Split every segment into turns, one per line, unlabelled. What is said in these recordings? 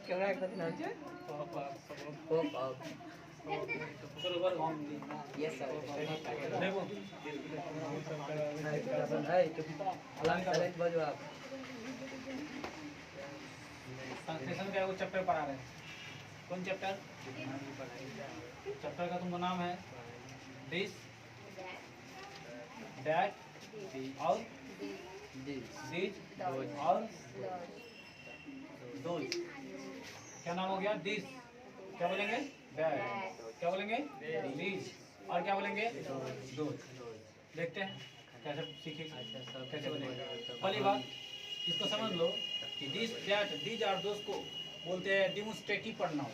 Camera एक नाम छे पॉप अप बरोबर हम यस सर देखो है अलग अलग बजो आप ट्रांसलेशन का वो चैप्टर पढ़ा रहे हैं कौन चैप्टर चैप्टर का तुमका नाम है दिस दैट और दिस और दोज क्या नाम हो गया दिस क्या बोलेंगे दैट क्या बोलेंगे दिस और क्या बोलेंगे दोज देखते हैं कैसे सीखेंगे कैसे बनेगा पहली बात इसको समझ लो कि this that these are those को बोलते हैं डिमोन्स्ट्रेटिव पढ़ना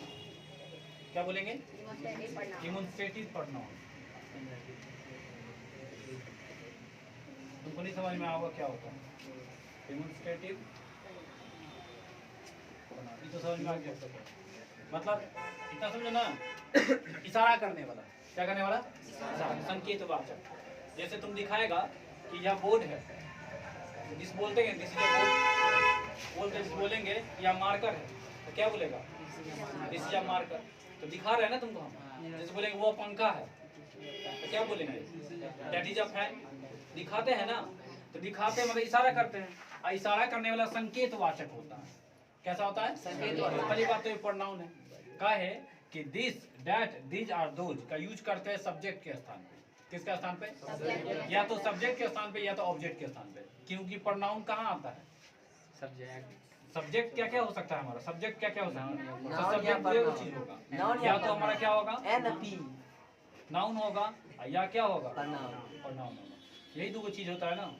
क्या बोलेंगे डिमोन्स्ट्रेटिव पढ़ना तुमको नहीं समझ में आएगा क्या होता है डिमोन्स्ट्रेटिव तो समझ में आ गया मतलब इतना समझो ना इशारा करने वाला क्या करने वाला संकेत वाचक जैसे तुम दिखाएगा कि यह बोर्ड है जिस बोलते हैं दिस इज बोलेंगे या मार्कर है तो क्या बोलेगा दिस इज मार्कर तो दिखा रहे हैं ना तुमको हम जैसे बोलेंगे वो पंखा है तो क्या बोलेंगे दैट इज अ फैन दिखाते हैं ना तो दिखाते हैं मतलब इशारा करते हैं और इशारा करने वाला संकेत वाचक होता है कैसा होता है संकेत वाचक पहली बात तो ये प्रोनाउन है का है कि this that these are those का यूज करते हैं सब्जेक्ट के स्थान पे किसके स्थान पे या तो सब्जेक्ट के स्थान पे या तो ऑब्जेक्ट के स्थान पे क्योंकि प्रोनाउन कहाँ आता है सब्जेक्ट क्या क्या हो सकता है हमारा सब्जेक्ट क्या क्या हो सकता है सब्जेक्ट कोई चीज होगा या तो हमारा क्या होगा नाउन होगा या क्या होगा प्रोनाउन होगा यही दो चीज होता है ना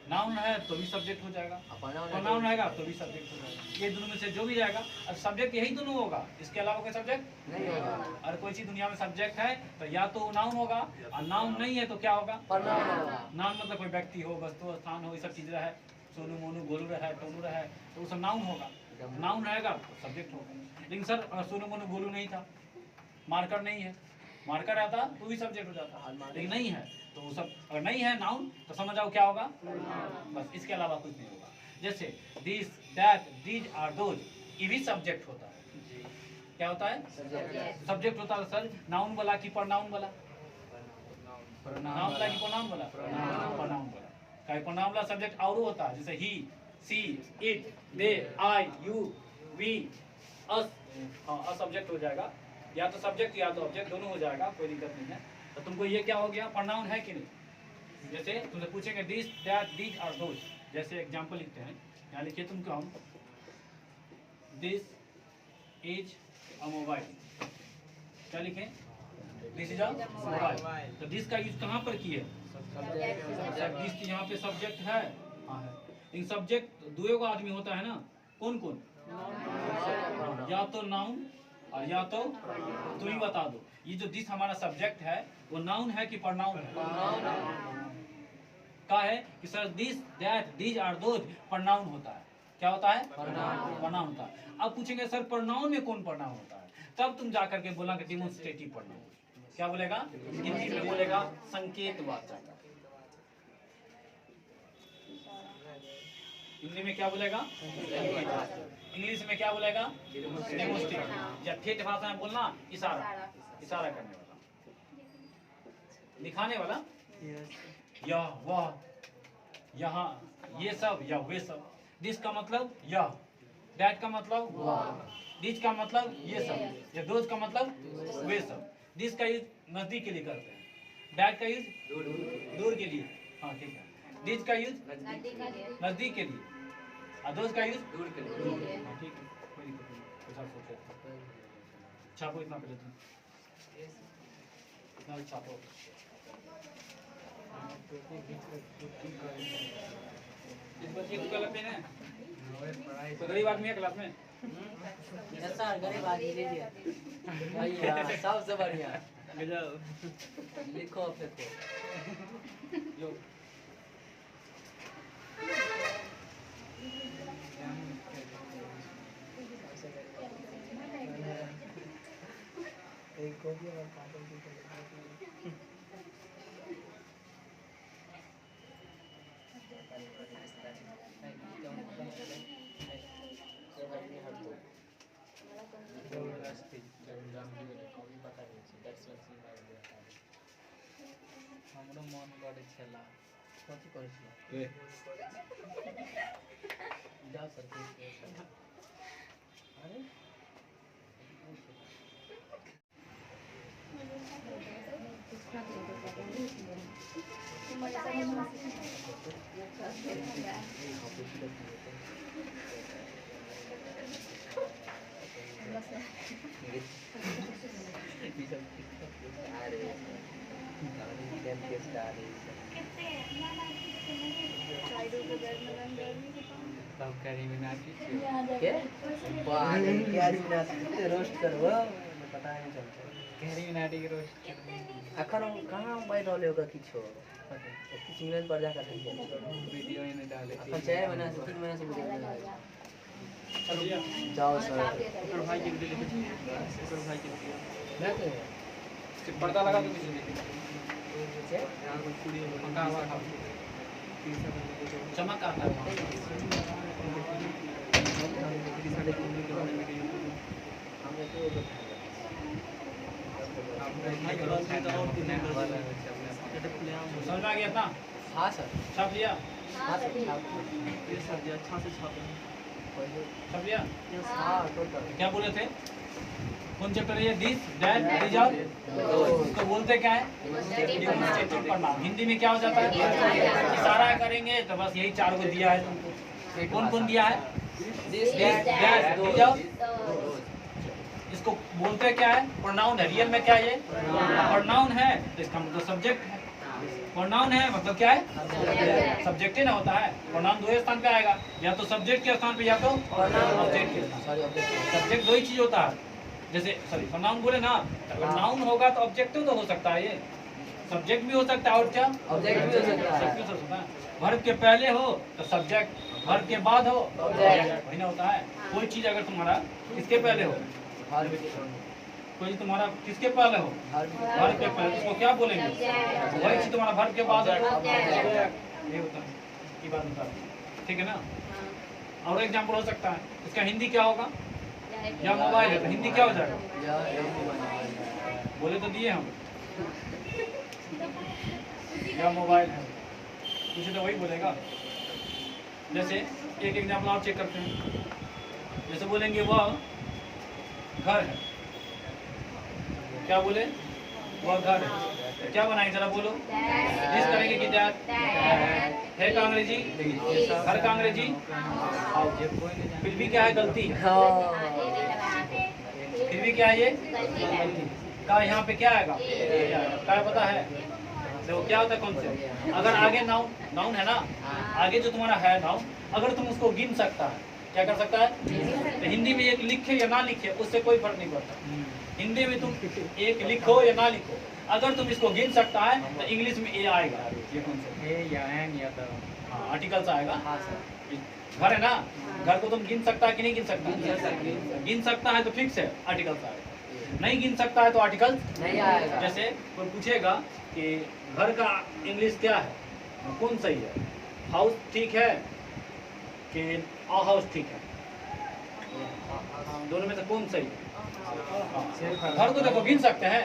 नाउन है तो भी सब्जेक्ट हो जाएगा प्रोनाउन रहेगा तो भी सब्जेक्ट हो जाएगा ये दोनों में से जो भी जाएगा अब सब्जेक्ट यही दोनों होगा इसके अलावा कोई सब्जेक्ट नहीं होगा और कोई चीज दुनिया में सब्जेक्ट है तो या तो नाउन होगा और नाउन नहीं है तो क्या होगा नाउन मतलब कोई व्यक्ति हो वस्तु स्थान हो ये सब चीजें है सोनू मोनू गोलू रहा है टोनू रहा है तो वो सब नाउन होगा नाउन रहेगा तो सब्जेक्ट होगा लेकिन सर सोनू मोनू गोलू नहीं था मार्कर नहीं है मार्कर आता तो भी सब्जेक्ट हो जाता लेकिन नहीं है तो सब अगर नहीं है नाउन तो समझ आओ क्या होगा बस इसके अलावा कुछ नहीं होगा जैसे this that these are those ये भी सब्जेक्ट होता है क्या होता है सब्जेक्ट होता है सर नाउन वाला कि प्रोनाउन वाला नाउन वाला कि प्रोनाउन वाला प्रोनाउन वाला का प्रोनाउन वाला सब्जेक्ट और होता है जैसे he she it they I you we us हाँ सब्जेक्ट हो जाएगा या तो सब्जेक्ट या तो ऑब्जेक्ट दोनों हो जाएगा कोई दिक्कत नहीं है तो तुमको ये क्या हो गया प्रोनाउन है कि नहीं जैसे तुमसे पूछेंगे this that these are those जैसे एग्जांपल लिखते हैं यहाँ लिखिए तुमको हम दिस इज अ मोबाइल क्या लिखें दिस इज अ मोबाइल तो दिस का यूज कहाँ पर किए दिस यहाँ पे सब्जेक्ट है हाँ है इन सब्जेक्ट दो आदमी होता है ना कौन कौन या तो नाउन और या तो तुम ही बता दो ये जो दिस हमारा सब्जेक्ट है वो नाउन है कि प्रोनाउन है क्या है कि sir this that these are those pronoun होता है क्या होता है प्रोनाउन होता है अब पूछेंगे सर प्रोनाउन में कौन प्रोनाउन होता है तब तुम जाकर के बोला कि डिमोन्स्ट्रेटिव प्रोनाउन क्या बोलेगा हिंदी में बोलेगा संकेतवाचक हिंदी में क्या बोलेगा इंग्लिश में क्या बोलेगा डेमोन्स्ट्रेटिव या ठेठ भाषा में बोलना इशारा इशारा करने वाला दिखाने वाला यह वह यहाँ ये सब या वे सब दिस का मतलब यह दैट का मतलब वह दिस का मतलब ये सब या दोज का मतलब वे सब दिस का यूज नजदीक के लिए करते हैं दैट का यूज दूर के लिए हाँ ठीक है दिस का यूज नजदीक के लिए दोस्त का यूज दूर के लिए हाँ ठीक है कोई दिक्कत नहीं ऐसा सोचे छापो इतना पहले तुम इतना छापो इस बच्चे को क्लास में है तो गरीब आदमी है क्लास में
सर गरीब आदमी लीजिए भैया सबसे बढ़िया लिखो फेंको
जो
एक कॉपी और कागज की करे छला कथि करे छला जाओ सर अरे रोस्ट करबो पता नहीं चलता
कैरी मिनाटी के रोस्ट
अखन कहाँ बैठ रहले ओकर किछो किछ इंग्लैंड पर जाकर
वीडियो में डाले
अखन 4 महीना से 3 महीना से वीडियो बना रहे
चलो भैया
जाओ सर
ओकर भाई के वीडियो देखे ओकर भाई के वीडियो
देखो
सिर्फ पर्दा लगा दो किसी में
यार कोई स्टूडियो में पंखा हवा खा
चमक आता है वहाँ।
हमने तो
समझ में आ गया अपना
हाँ सर
छाप लिया
हाँ सर
ये सब अच्छा से छापे
छाप लिया
हाँ टोटल
क्या बोले थे कौन चैप्टर है ये दिस दैट दिस और उसको बोलते क्या है डेमोन्स्ट्रेटिव प्रनाउन हिंदी में क्या हो जाता है इशारा करेंगे तो बस यही 4 को दिया है तुमको कौन कौन दिया है दिस दैट दिस और इसको बोलते क्या है प्रोनाउन है रियल में क्या है ये प्रोनाउन है तो इसका मतलब सब्जेक्ट है प्रोनाउन है मतलब क्या है सब्जेक्ट ही ना होता है प्रोनाउन दो स्थान पे आएगा या तो सब्जेक्ट के स्थान पे या तो ऑब्जेक्ट के स्थान सब्जेक्ट दो ही चीज होता है जैसे सॉरी प्रोनाउन बोले ना प्रोनाउन होगा तो ऑब्जेक्टिव तो हो सकता है ये सब्जेक्ट भी हो सकता है और क्या
ऑब्जेक्ट भी हो सकता है
सब कुछ हो सकता है वर्ब के पहले हो तो सब्जेक्ट वर्ब के बाद हो
Object।
वही ना होता है कोई चीज अगर तुम्हारा किसके पहले हो कोई तुम्हारा किसके पहले हो वर्ब के पहले उसको क्या बोलेंगे वही चीज तुम्हारा वर्ब के बाद हो ये होता है ये बात बता ठीक है ना और एग्जांपल हो सकता है इसका हिंदी क्या होगा या मोबाइल है तो हिंदी क्या हो जाएगा बोले तो दिए हम या मोबाइल है कुछ तो वही बोलेगा जैसे एक एग्जांपल और चेक करते हैं जैसे बोलेंगे वह घर है क्या बोले वह घर है तो क्या बनाएंगे जरा बोलो जिस करेंगे कि दैट है का अंग्रेजी घर का अंग्रेजी फिर भी क्या है गलती है फिर भी क्या है ये का यहाँ पे क्या आएगा क्या पता है देखो क्या होता है कौन से अगर आगे नाउन नाउन है ना आगे जो तुम्हारा है नाउन अगर तुम उसको गिन सकता है क्या कर सकता है तो हिंदी में एक लिखे या ना लिखे उससे कोई फर्क नहीं पड़ता हिंदी में तुम एक लिखो या ना लिखो अगर तुम इसको गिन सकता है तो इंग्लिश में ए आएगा ये कौन सा
ए या एन या द
हाँ आर्टिकल्स आएगा
हाँ सर
घर है ना घर को तुम गिन सकता है कि नहीं गिन सकता गिन सकता है तो फिक्स है आर्टिकल्स आएगा नहीं गिन सकता है तो आर्टिकल्स
नहीं आएगा
जैसे कोई पूछेगा कि घर का इंग्लिश क्या है कौन सही है हाउस ठीक है कि आ हाउस ठीक है दोनों में से कौन सही है घर को देखो गिन सकते हैं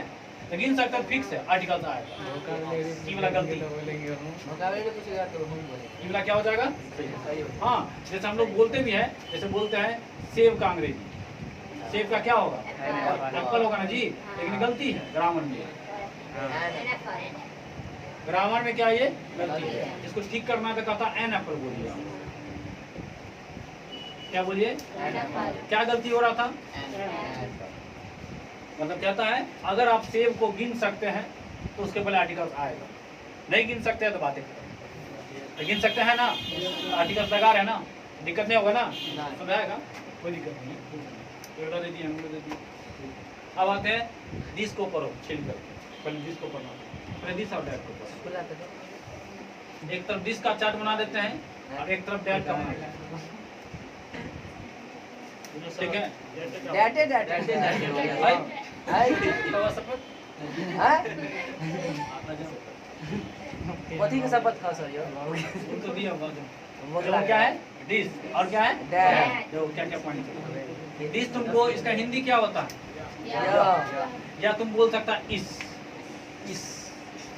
तो गिन सकते हैं फिक्स है आर्टिकल्स आएगा ये वाला गलती
बोलेंगे हम
मुकाबले में पूछेगा तो हम बोलेंगे
ये वाला क्या हो जाएगा
सही हो
हाँ जैसे हम लोग बोलते भी हैं जैसे बोलते हैं सेब का अंग्रेजी सेब का क्या होगा एप्पल होगा ना जी लेकिन गलती है ग्रामर में ग्रामर में क्या है ये गलती है इसको ठीक करना है तो कहता एन एप्पल बोलिए क्या बोलिए क्या गलती हो रहा था मतलब कहता है अगर आप सेब को गिन सकते हैं तो उसके पहले आर्टिकल्स आएगा नहीं गिन सकते हैं तो बातें तो गिन सकते हैं ना आर्टिकल्स लगा रहे हैं ना दिक्कत नहीं होगा ना समझ आएगा कोई दिक्कत नहीं दे दिए हम दे दिए अब आते हैं दिस को पढ़ो छिल कर पहले दिस को पढ़ना पहले दिस और डैट को पढ़ो एक तरफ दिस का चार्ट बना देते हैं और एक तरफ डैट का बना देते हैं ठीक है
डाटे
भाई
हाय
तो शपथ
हां कथी के शपथ खा सर यो
उनको दिया होगा जो
मोगला
क्या है दिस और क्या है
डैट
जो क्या क्या पॉइंट दिस तुमको इसका हिंदी क्या होता है या तुम बोल सकता इस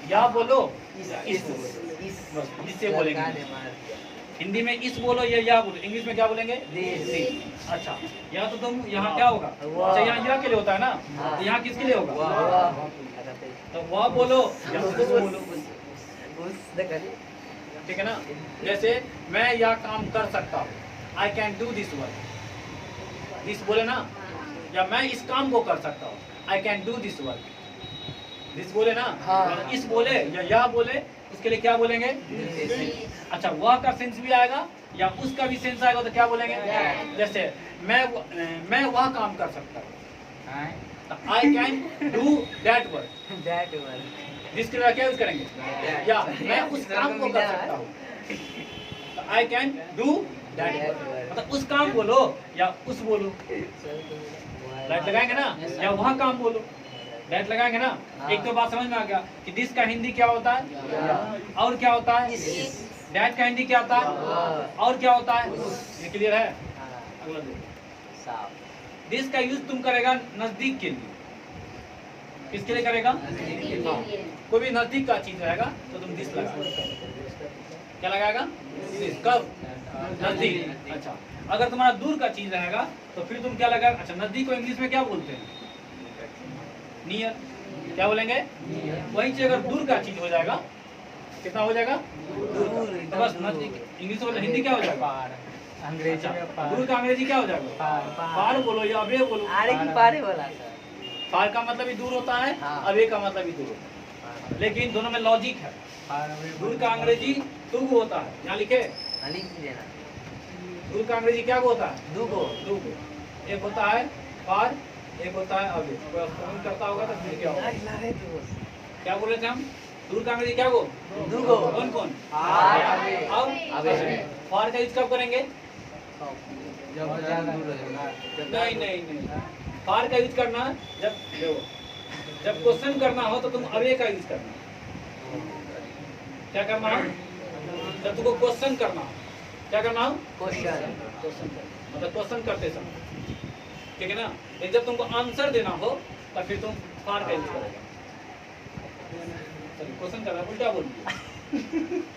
या बोलो
इस
इस बस इससे बोलेंगे।
लड़का ने मार दिया।
हिंदी में इस बोलो या बोलो, इंग्लिश में क्या बोलेंगे?
दिस।
अच्छा, या तो तुम यहाँ क्या होगा?
वाह।
अच्छा, यहाँ या के लिए होता है ना,
हाँ।
तो यहाँ किसके लिए होगा?
वाह।
तो वह बोलो या उस बोलो,
उस देखा
ठीक है ना? जैसे मैं यह काम कर सकता हूँ, I can do this work, this बोले ना, या मैं इस काम को कर सकता हूँ, I can do this work, this बोले ना,
हाँ।
इस बोले या बोले, उसके लिए क्या बोलेंगे? अच्छा, वह का सेंस भी आएगा या उसका भी सेंस आएगा तो क्या बोलेंगे? जैसे मैं वह काम कर सकता हूँ, I can do that work,
that one
जिसके लिए क्या यूज करेंगे? या मैं उस काम को कर सकता हूँ, I can do that work, मतलब उस काम बोलो या उस बोलो, लाइट लगाएंगे ना, या वह काम बोलो, लाइट लगाएंगे ना। एक तो बात समझ में आ गया कि दिस का हिंदी क्या होता है और क्या होता है, दैट का हिंदी क्या होता है और क्या होता है, ये क्लियर है? अगला देखो,
साफ
दिस का यूज तुम करेगा नजदीक के लिए, किसके लिए करेगा? कोई भी नजदीक का चीज रहेगा तो तुम दिस लगाएगा, क्या लगाएगा? दिस, कब? नजदीक। अच्छा, अगर तुम्हारा दूर का चीज रहेगा तो फिर तुम क्या लगाएगा? अच्छा, नजदीक को इंग्लिश में क्या बोलते हैं? नियर, क्या बोलेंगे? वही चीज अगर दूर का चीज हो जाएगा, कितना हो जाएगा? दूर, तो बस नजदीक, इंग्लिश में हिंदी क्या हो जाएगा?
अंग्रेजी में
अच्छा,
पार।
दूर का अंग्रेजी क्या हो जाएगा? पार बोलो या अबे बोलो।
आरे की पारे वाला सर
पार का मतलब भी दूर होता है,
हाँ।
अबे का मतलब भी दूर होता है, लेकिन दोनों में लॉजिक है। दूर का अंग्रेजी तुगु होता है, यहाँ लिखे,
लिख देना
दूर का अंग्रेजी क्या होता है?
दुगो
दुगु। एक होता है पार, एक होता है अबे। अगर फोन करता होगा तो फिर क्या होगा? क्या बोले थे हम? दूर का अंग्रेजी क्या हो?
दुगो।
कौन कौन?
पार, अबे।
अब
अबे।
पार का यूज कब करेंगे?
जब ज्यादा दूर रहेगा।
नहीं नहीं नहीं, पार का यूज करना जब देखो, जब क्वेश्चन करना हो तो तुम अबे का यूज करना। क्या करना हो? जब तुमको क्वेश्चन करना हो, क्या करना हो?
क्वेश्चन
मतलब क्वेश्चन करते समय, ठीक है ना? लेकिन जब तुमको आंसर देना हो तब फिर तुम पार का यूज करोगे। क्वेश्चन करना उल्टा बोल दिए,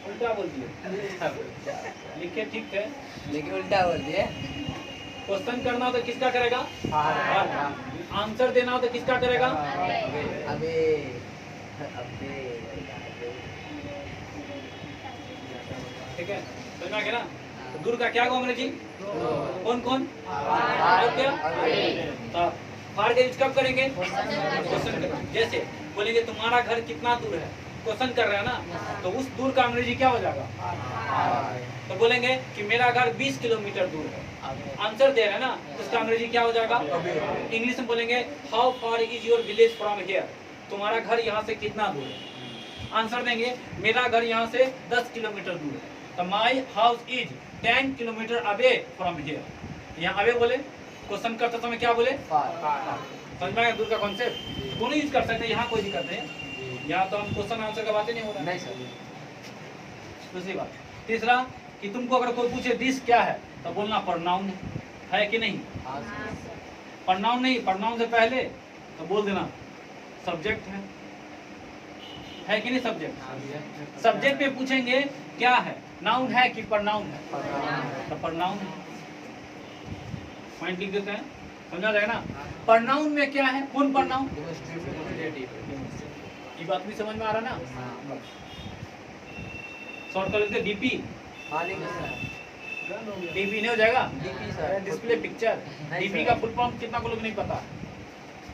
उल्टा बोल दिए, लिखे ठीक है।
लेकिन उल्टा बोल दिए
क्वेश्चन करना हो तो किसका करेगा?
पार।
आंसर देना हो तो किसका करेगा?
अबे अबे
ठीक है, समझ में आ गया ना? तो दूर का क्या होगा अंग्रेजी? कौन कौन?
पार,
और क्या?
अबे।
तो पार का यूज कब करेंगे? क्वेश्चन करना। जैसे बोलेंगे तुम्हारा घर कितना दूर है, क्वेश्चन कर रहे हैं ना, तो उस दूर का अंग्रेजी क्या हो जाएगा? तो बोलेंगे कि मेरा घर 20 किलोमीटर दूर है, आंसर दे रहे हैं ना, उसका अंग्रेजी क्या हो जाएगा? इंग्लिश में बोलेंगे how far is your village from here, तुम्हारा घर यहाँ से कितना दूर है। आंसर देंगे मेरा घर यहाँ से 10 किलोमीटर दूर है, तो my house is 10 kilometre away from here. यहाँ अवे बोले, क्वेश्चन करते समय क्या बोले? समझ में आया दूर का कॉन्सेप्ट? दोनों यूज कर सकते हैं, यहाँ कोई दिक्कत नहीं। यहाँ तो हम क्वेश्चन आंसर का बातें नहीं हो रहा है।
नहीं सर
दूसरी बात, तीसरा कि तुमको अगर कोई पूछे दिस क्या है तो बोलना प्रनाउन है कि नहीं। प्रनाउन नहीं, प्रनाउन से पहले तो बोल देना सब्जेक्ट है कि नहीं? सब्जेक्ट, सब्जेक्ट में पूछेंगे क्या है, नाउन है कि प्रनाउन है, तो प्रनाउन है। पॉइंट लिख देते हैं, समझा जाएगा ना? प्रनाउन में क्या है, कौन प्रनाउन? ये बात भी समझ में आ रहा है ना? शॉर्ट कर लेते डीपी, डीपी नहीं हो जाएगा?
DP sir
display picture. DP का फुल फॉर्म कितना को लोग नहीं पता?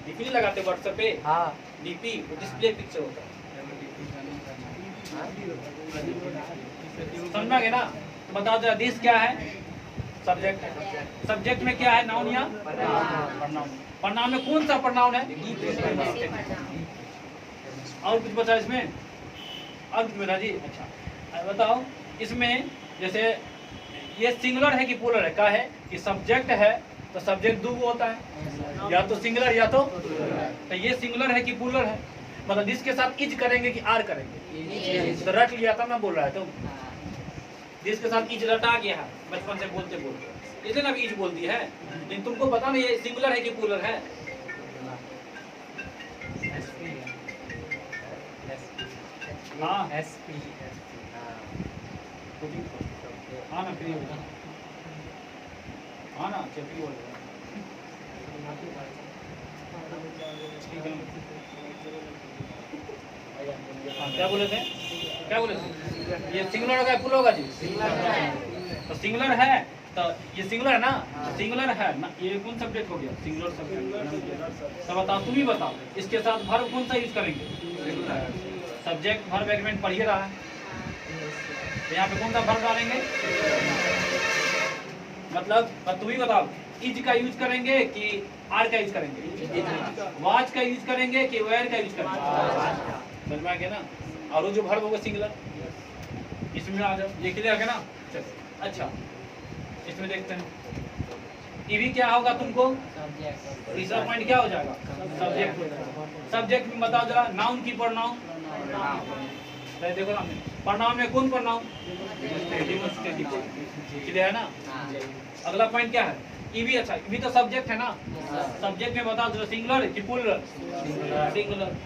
डीपी नहीं लगाते व्हाट्सएप पे?
हाँ
डीपी डिस्प्ले पिक्चर होता है, समझ में आ गया ना? तो बताओ जरा दिस क्या है? सब्जेक्ट है। सब्जेक्ट में क्या है, नाउन या प्रनाउन? प्रनाउन में कौन सा प्रनाउन है? और कुछ बता इसमें, और कुछ बता जी। अच्छा बताओ इसमें, जैसे ये सिंगुलर है कि प्लूरल है? क्या है कि सब्जेक्ट है तो सब्जेक्ट दो होता है, या तो सिंगुलर या तो ये सिंगुलर है कि प्लूरल है? मतलब जिसके साथ इज करेंगे कि आर करेंगे? तो रट लिया था, मैं बोल रहा है तो जिसके साथ इज रटा गया है बचपन से बोलते बोलते, इसलिए ना इज बोलती है। लेकिन तुमको पता नहीं ये सिंगुलर है कि प्लूरल है? हाँ
एसपी
हाँ
हाँ ना फ्री हो जाए। हाँ ना अच्छा फ्री हो जाए। ठीक है। हाँ, क्या बोले थे? क्या बोले थे? ये सिंगुलर होगा फुल होगा जी? तो सिंगुलर है तो ये सिंगुलर है ना? सिंगुलर है ना? ये कौन सब्जेक्ट हो गया? Singular subject. तो बताओ, तुम ही बताओ इसके साथ वर्ब कौन सा यूज करेंगे? सब्जेक्ट वर्ब एग्रीमेंट पढ़ ही रहा है, तो यहाँ पे कौन सा वर्ब डालेंगे? मतलब तुम ही बताओ, इज का यूज करेंगे कि आर का यूज करेंगे? वाच का यूज करेंगे कि वेयर का यूज करेंगे? समझ में आ गया ना? और वो जो वर्ब होगा सिंगुलर, इसमें आ जाओ, ये क्लियर है ना? चलो अच्छा, इसमें देखते हैं ईवी क्या होगा तुमको? तीसरा पॉइंट क्या हो जाएगा? सब्जेक्ट हो जाएगा। सब्जेक्ट में बताओ जरा, नाउन की प्रोनाउन? देखो ना, प्रोनाउन में कौन प्रोनाउन? डेमोन्स्ट्रेटिव। क्लियर है ना? अगला पॉइंट क्या है? ईवी। अच्छा, ईवी तो सब्जेक्ट है ना? सब्जेक्ट में बताओ जरा, सिंगुलर कि प्लूरल? सिंगुलर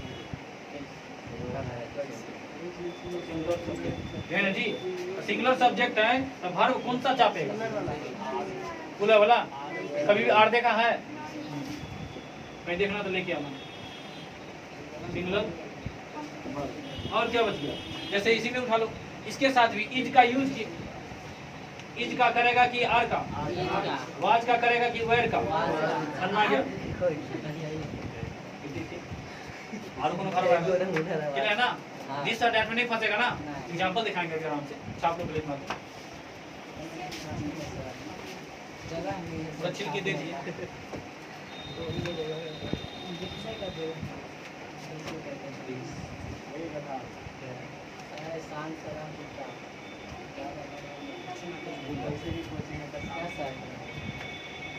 है ना जी? सिंगुलर सब्जेक्ट है तो वर्ब कौन सा चापेगा? प्लूरल वाला। कभी भी आर देखा है? मैं देखना तो लेके आना। सिंगुलर और क्या बच गया? जैसे इसी में उठा लो, इसके साथ भी इज का यूज की, इज का करेगा कि आर का? वाज का करेगा कि वेयर का? समझ आ गया? और कौन वर्ब है? क्लियर है ना? दिस और दैट में नहीं फंसेगा ना? एग्जांपल दिखाएंगे आराम से, छाप लो प्लेट में। छिल के देखिए।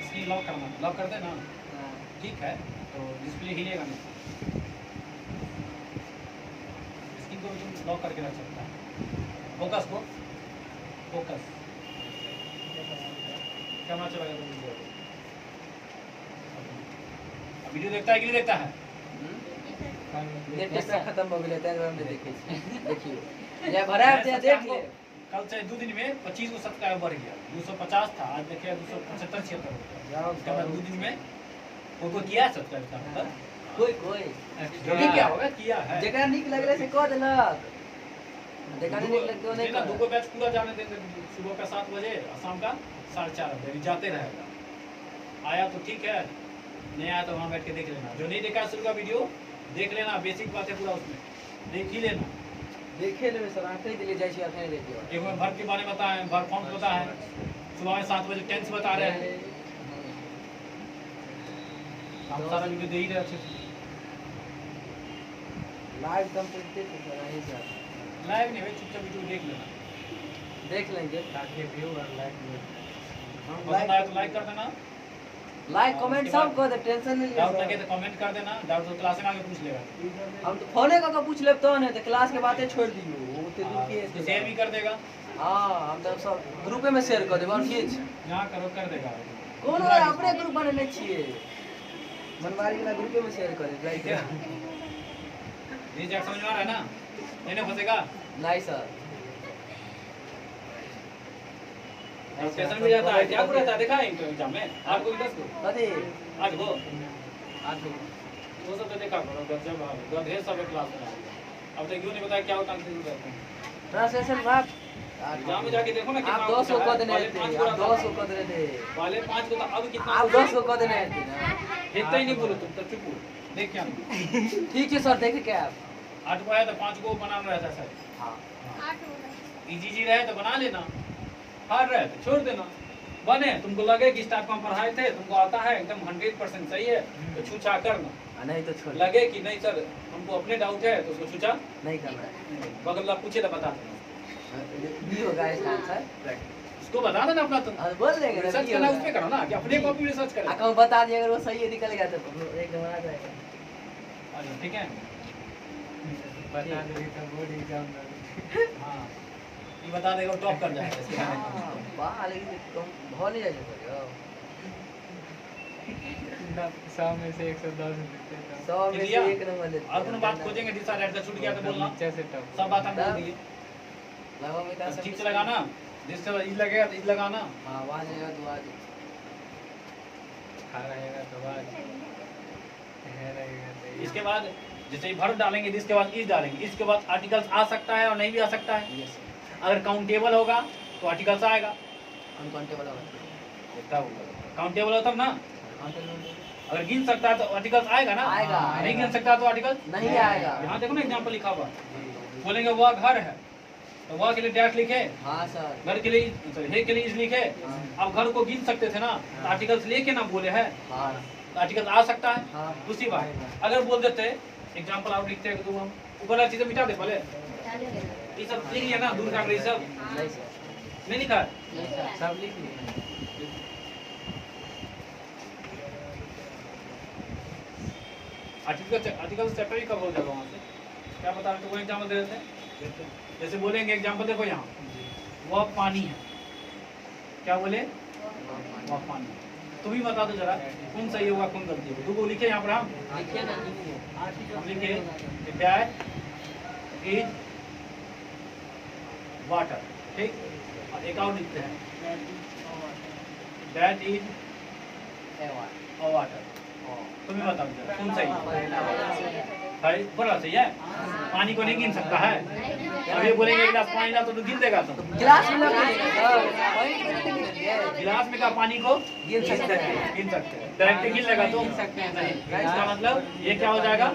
इसकी लॉक करना, लॉक कर देना, ठीक है? तो डिस्प्ले हिलेगा नहीं। इसकी को तुम लॉक करके रख सकता है। फोकस को, फोकस कैमरा चला गया। वीडियो देखता है कि नहीं देखता है?
ये टेस्ट खत्म हो गया, तेरे में देखिए। देखिए ये भरा है, देख ले।
कल से 2 दिन में 25 को सब्सक्राइबर बढ़ गया। 250 था, आज देखिए 275-76 हो गया। उसके बाद 2 दिन में कोई किया सब्सक्राइब का मतलब
कोई
नहीं क्या होगा, किया है।
जेकरा निक लगले से कह देलक, जेकरा निक लग तो नहीं कर।
दुगो बैच पूरा जाने देंगे, सुबह का 7 बजे और शाम का 4:30 बजे जाते रहेगा। आया तो ठीक है, नहीं आया तो वहाँ बैठ के देख लेना। जो नहीं देखा शुरू का वीडियो देख लेना, बेसिक बात है पूरा उसमें देख ही लेना।
देखे ले सर, आंखें दिले जाई छी, आंखें देखियो।
एक में वर्ब के बारे में बताएं, वर्ब फॉर्म पता है, सुबह में 7 बजे टेंस बता रहे हैं। हम सारा वीडियो दे ही रहे अच्छे से।
लाइव कंप्लीट थे तो नहीं सर,
लाइव नहीं भाई, चुपचाप वीडियो देख लेना।
देख लेंगे।
ताकि व्यू और लाइक
पसंद आया तो लाइक कर देना,
लाइक कमेंट सब कर दे, टेंशन नहीं
डाउट
ले।
लगे तो कमेंट कर देना। डाउट तो क्लास में आके पूछ लेगा,
हम तो फोने का पूछ लेब तो नहीं तो क्लास के बातें छोड़ दियो। वो ते दूर के
तो शेयर भी कर देगा।
हां, हम तो सब ग्रुपे में शेयर कर देब और किछ
यहाँ करो कर देगा।
कौन अपने ग्रुप बनले छिए, मनवारी वाला ग्रुपे में शेयर कर देब। लाइक
ये जैक समझ में आ रहा है ना? नहीं फंसेगा।
नहीं सर,
स्टेशन में जाता है क्या रहता है, देखा है एग्जाम में 8 को 10 को
कथी
8 को
आज
वो सब तो देखा करो। जब ढेर सब क्लास में अब तक क्यों नहीं बताया क्या होता है?
ट्रांसलेशन बात
एग्जाम में जाके देखो ना
आप 200 को देने थे, आप 200 को देने थे,
पहले 5 को था, अब कितना?
आप 200 को देने थे ना।
इतना ही नहीं बोलो तुम, तो चुप हो। देख क्या
ठीक है सर, देखे क्या आप?
8 को आया तो 5 को बनाना रहता सर।
हाँ
इजी रहे तो बना लेना, हार्ड रहे तो छोड़ देना। बने तुमको लगे कि स्टाफ में पढ़ाए थे, तुमको आता है एकदम 100% सही है तो छूछा करना।
नहीं तो छोड़,
लगे कि नहीं सर हमको अपने डाउट है तो उसको छूछा
नहीं करना है।
बगल वाला पूछे तो बता देना,
बी होगा इसका आंसर।
उसको बता देना अपना। तुम
और बोल देंगे ना
रिसर्च
बी
करना
होगा।
उसमें करो ना, कि अपने कॉपी में रिसर्च करें।
अकाउंट बता दिए, अगर वो सही है निकल गया तो एक नंबर आ जाएगा।
अच्छा ठीक है।
बता दे तो बोर्ड एग्जाम
हाँ ये बता देगा, टॉप कर जाएगा इसके
हाँ, वाह लेकिन कम बहुत नहीं जाएगा।
बंदा 100 में से 110 देते हैं
100 में से
लिया?
एक नंबर देते
और कोनो बात खोजेंगे दिस साइड का छूट गया तो बोलना
नीचे से टॉप
सब बात हम बोल दिए
लगाओ बेटा सब
ठीक से लगाना जिस से इज लगेगा तो इज लगाना
हां वहां जाएगा तो आज
खा रहेगा तो बाद है रहेगा तो ये।
इसके बाद जैसे ही वर्ब डालेंगे इसके बाद इज डालेंगे इसके बाद आर्टिकल्स आ सकता है और नहीं भी आ सकता है
यस
अगर काउंटेबल होगा तो आर्टिकल्स आएगा
अनकाउंटेबल होगा
काउंटेबल हो तब ना
काउंटेबल
अगर गिन सकता है तो आर्टिकल्स आएगा ना
आएगा।
नहीं गिन सकता तो आर्टिकल
नहीं आएगा
यहाँ देखो ना एग्जाम्पल लिखा हुआ बोलेंगे वह घर है तो वह के लिए डैश लिखे
हां सर
घर के लिए sorry, हे के लिए इज लिखे अब घर को गिन सकते थे ना तो आर्टिकल्स लेके ना बोले हैं
हां
तो आर्टिकल आ सकता है
हां
दूसरी बात अगर बोल देते एग्जाम्पल आप लिखते हैं तो हम ऊपर वाली चीजें मिटा दे पहले ये सब लिख लिया ना दूर का अंग्रेजी सब
नहीं सर
नहीं लिखा है
नहीं सर सब लिख लिए
आर्टिकल चैप्टर ही कब हो जाएगा वहाँ से क्या बता रहे थे वो एग्जाम्पल दे देते हैं जैसे बोलेंगे एग्जाम्पल देखो यहाँ वह पानी है क्या बोले वह पानी तुम ही बता दो जरा कौन सही होगा कौन गलती होगा दो लिखे यहाँ पर हम
लिखिए ना
हम लिखे दैट इज वाटर ठीक और एक और लिखते हैं दैट इज
ए
वाटर तुम ही बताओ जरा कौन सही भाई बोला सही है पानी को नहीं गिन सकता है अब ये बोलेंगे एक गिलास पानी ला तो गिन देगा तुम
गिलास में लगा सर पॉइंट नहीं गिन
गिलास में का पानी को
गिन सकते हैं
गिन सकते हैं डायरेक्ट गिन लेगा तो इसका मतलब ये क्या हो जाएगा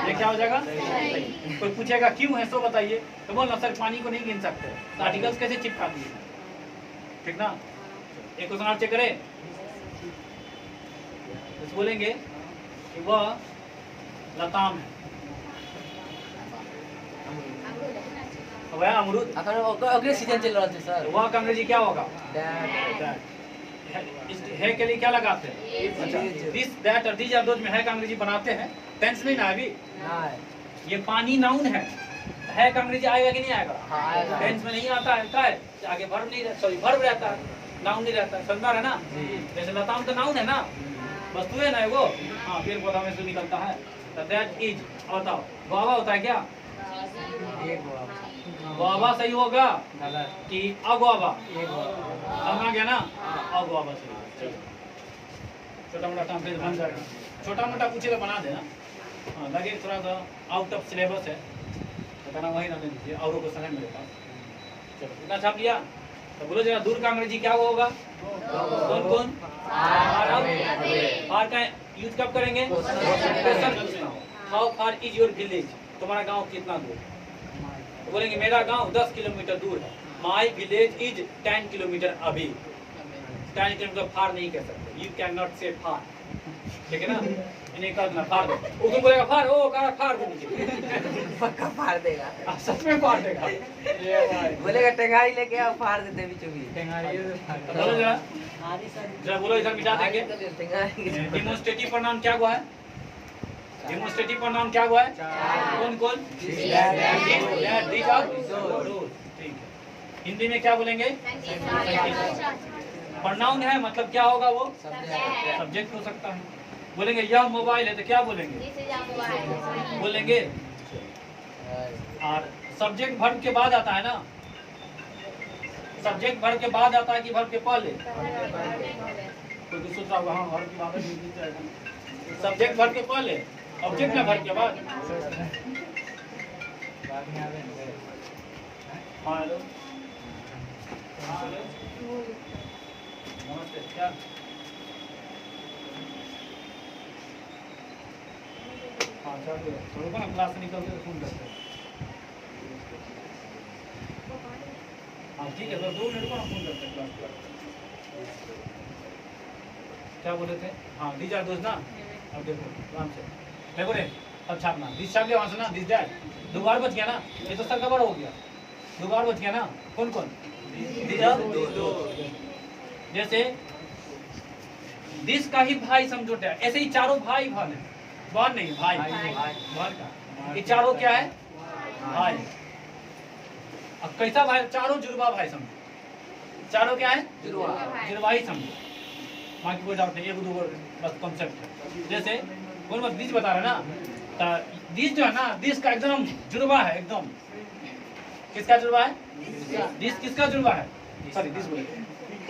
ये क्या हो जाएगा सही। कोई पूछेगा क्यों है सो बताइए तो बोलना सर पानी को नहीं गिन सकते तो आर्टिकल्स कैसे चिपका दिए ठीक ना एक क्वेश्चन और चेक करें तो बोलेंगे कि वह लताम है वह अमरूद
अगर अगले सीजन चल रहा था सर
वह का अंग्रेजी क्या होगा
दैट
है के लिए क्या लगाते हैं अच्छा दिस दैट और दीज आर दोज में है का अंग्रेजी बनाते हैं टेंस नहीं ना अभी
ना
ये पानी नाउन है का अंग्रेजी आएगा कि नहीं आएगा
हाँ, आएगा।
टेंस में नहीं आता है क्या है आगे वर्ब नहीं सॉरी वर्ब रहता है नाउन नहीं रहता है समझ रहा है ना जैसे लताम तो नाउन है ना वस्तु है ना वो हाँ पेड़ पौधा में से निकलता है तो दैट इज बताओ गुआवा होता है क्या
एक हुआ
गुआवा सही होगा
गलत
कि अगुआवा
एक हुआ
समझ गया ना अगुआवा सही होगा छोटा मोटा काम फिर बन जाएगा छोटा मोटा पूछे तो बना देना हाँ लगे थोड़ा सा आउट ऑफ सिलेबस है बताना वही ना दीजिए और को समय मेरे पास चलो इतना छाप लिया तो बोलो जरा दूर का अंग्रेजी क्या होगा कौन कौन फार का यूज कब करेंगे how far is your village तुम्हारा गांव कितना दूर तो बोलेंगे मेरा गांव 10 किलोमीटर दूर है माई विलेज इज 10 किलोमीटर अभी 10 किलोमीटर फार नहीं कह सकते यू कैन नॉट से फार ठीक है ना इन्हें कर देना फार दो वो तुम बोलेगा फार ओ कहा फार दो नीचे
पक्का फाड़ देगा
सच में फार देगा
ये भाई
बोलेगा टंगाई लेके आओ फाड़ देते बीचों बीच
टेंगारी से
तो बोलो जरा जरा बोलो इधर मिटा देंगे
टंगाई
डेमोन्स्ट्रेटिव प्रोनाउन क्या हुआ है डेमोन्स्ट्रेटिव प्रोनाउन क्या हुआ है कौन कौन these are those। ठीक है हिंदी में क्या बोलेंगे प्रोनाउन है मतलब क्या होगा वो सब्जेक्ट हो सकता है बोलेंगे यह मोबाइल है तो क्या बोलेंगे बोलेंगे और सब्जेक्ट वर्ब के बाद आता है ना सब्जेक्ट वर्ब के बाद आता है कि वर्ब के पहले कोई भी सोच रहा होगा हाँ वर्ब के बाद सब्जेक्ट वर्ब के पहले ऑब्जेक्ट में वर्ब के बाद
बाद में आवे
हाँ हेलो हाँ हेलो नमस्ते क्या हाँ चलो थोड़ा ना क्लास से निकल के फोन करते हैं हाँ ठीक है तो 2 मिनट को हम फोन करते हैं क्लास पर क्या बोले थे हाँ दीज आर दोस्त ना अब देखो आराम से देखो रे अब छापना दिस छाप लिया वहाँ से ना दिस डैट 2 बार बच गया ना ये तो सर खबर हो गया 2 बार बच गया ना कौन कौन दिस आर जैसे दिस का ही भाई समझो क्या ऐसे ही चारों भाई भाई हैं बहन नहीं भाई बहन का ये चारों क्या है भाई अब कैसा भाई चारों जुड़वा भाई समझो चारों क्या है
जुड़वा
जुड़वा ही समझो बाकी कोई डाउट नहीं, एक दो बस कॉन्सेप्ट है। जैसे कौन बस दिस बता रहा है ना, तो दिस जो है ना, दिस का एकदम जुड़वा है, एकदम किसका जुड़वा है? दिस किसका जुड़वा है? सॉरी दिस बोले,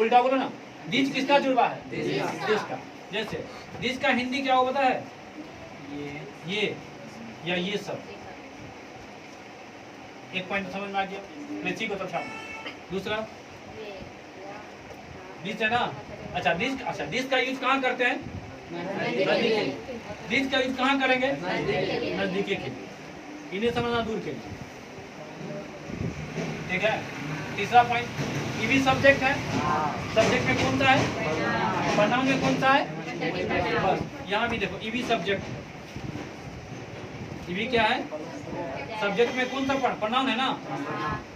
उल्टा बोलो ना, दिस किसका जुड़वा है? दिस का। जैसे दिस का हिंदी क्या हो पता है? ये या ये सब। एक पॉइंट समझ में आ गया, लेची को तो था। दूसरा दिस है ना, अच्छा दिस का यूज कहाँ करते हैं? नजदीकी। दिस का यूज कहाँ करेंगे? नजदीकी के लिए, इन्हें समझना दूर के लिए, ठीक है। तीसरा पॉइंट, ईवी सब्जेक्ट है, सब्जेक्ट में कौन सा है? प्रोनाउन में कौन सा है? बस यहाँ भी देखो ईवी सब्जेक्ट, ईवी क्या है? सब्जेक्ट में कौन सा प्रोनाउन है ना,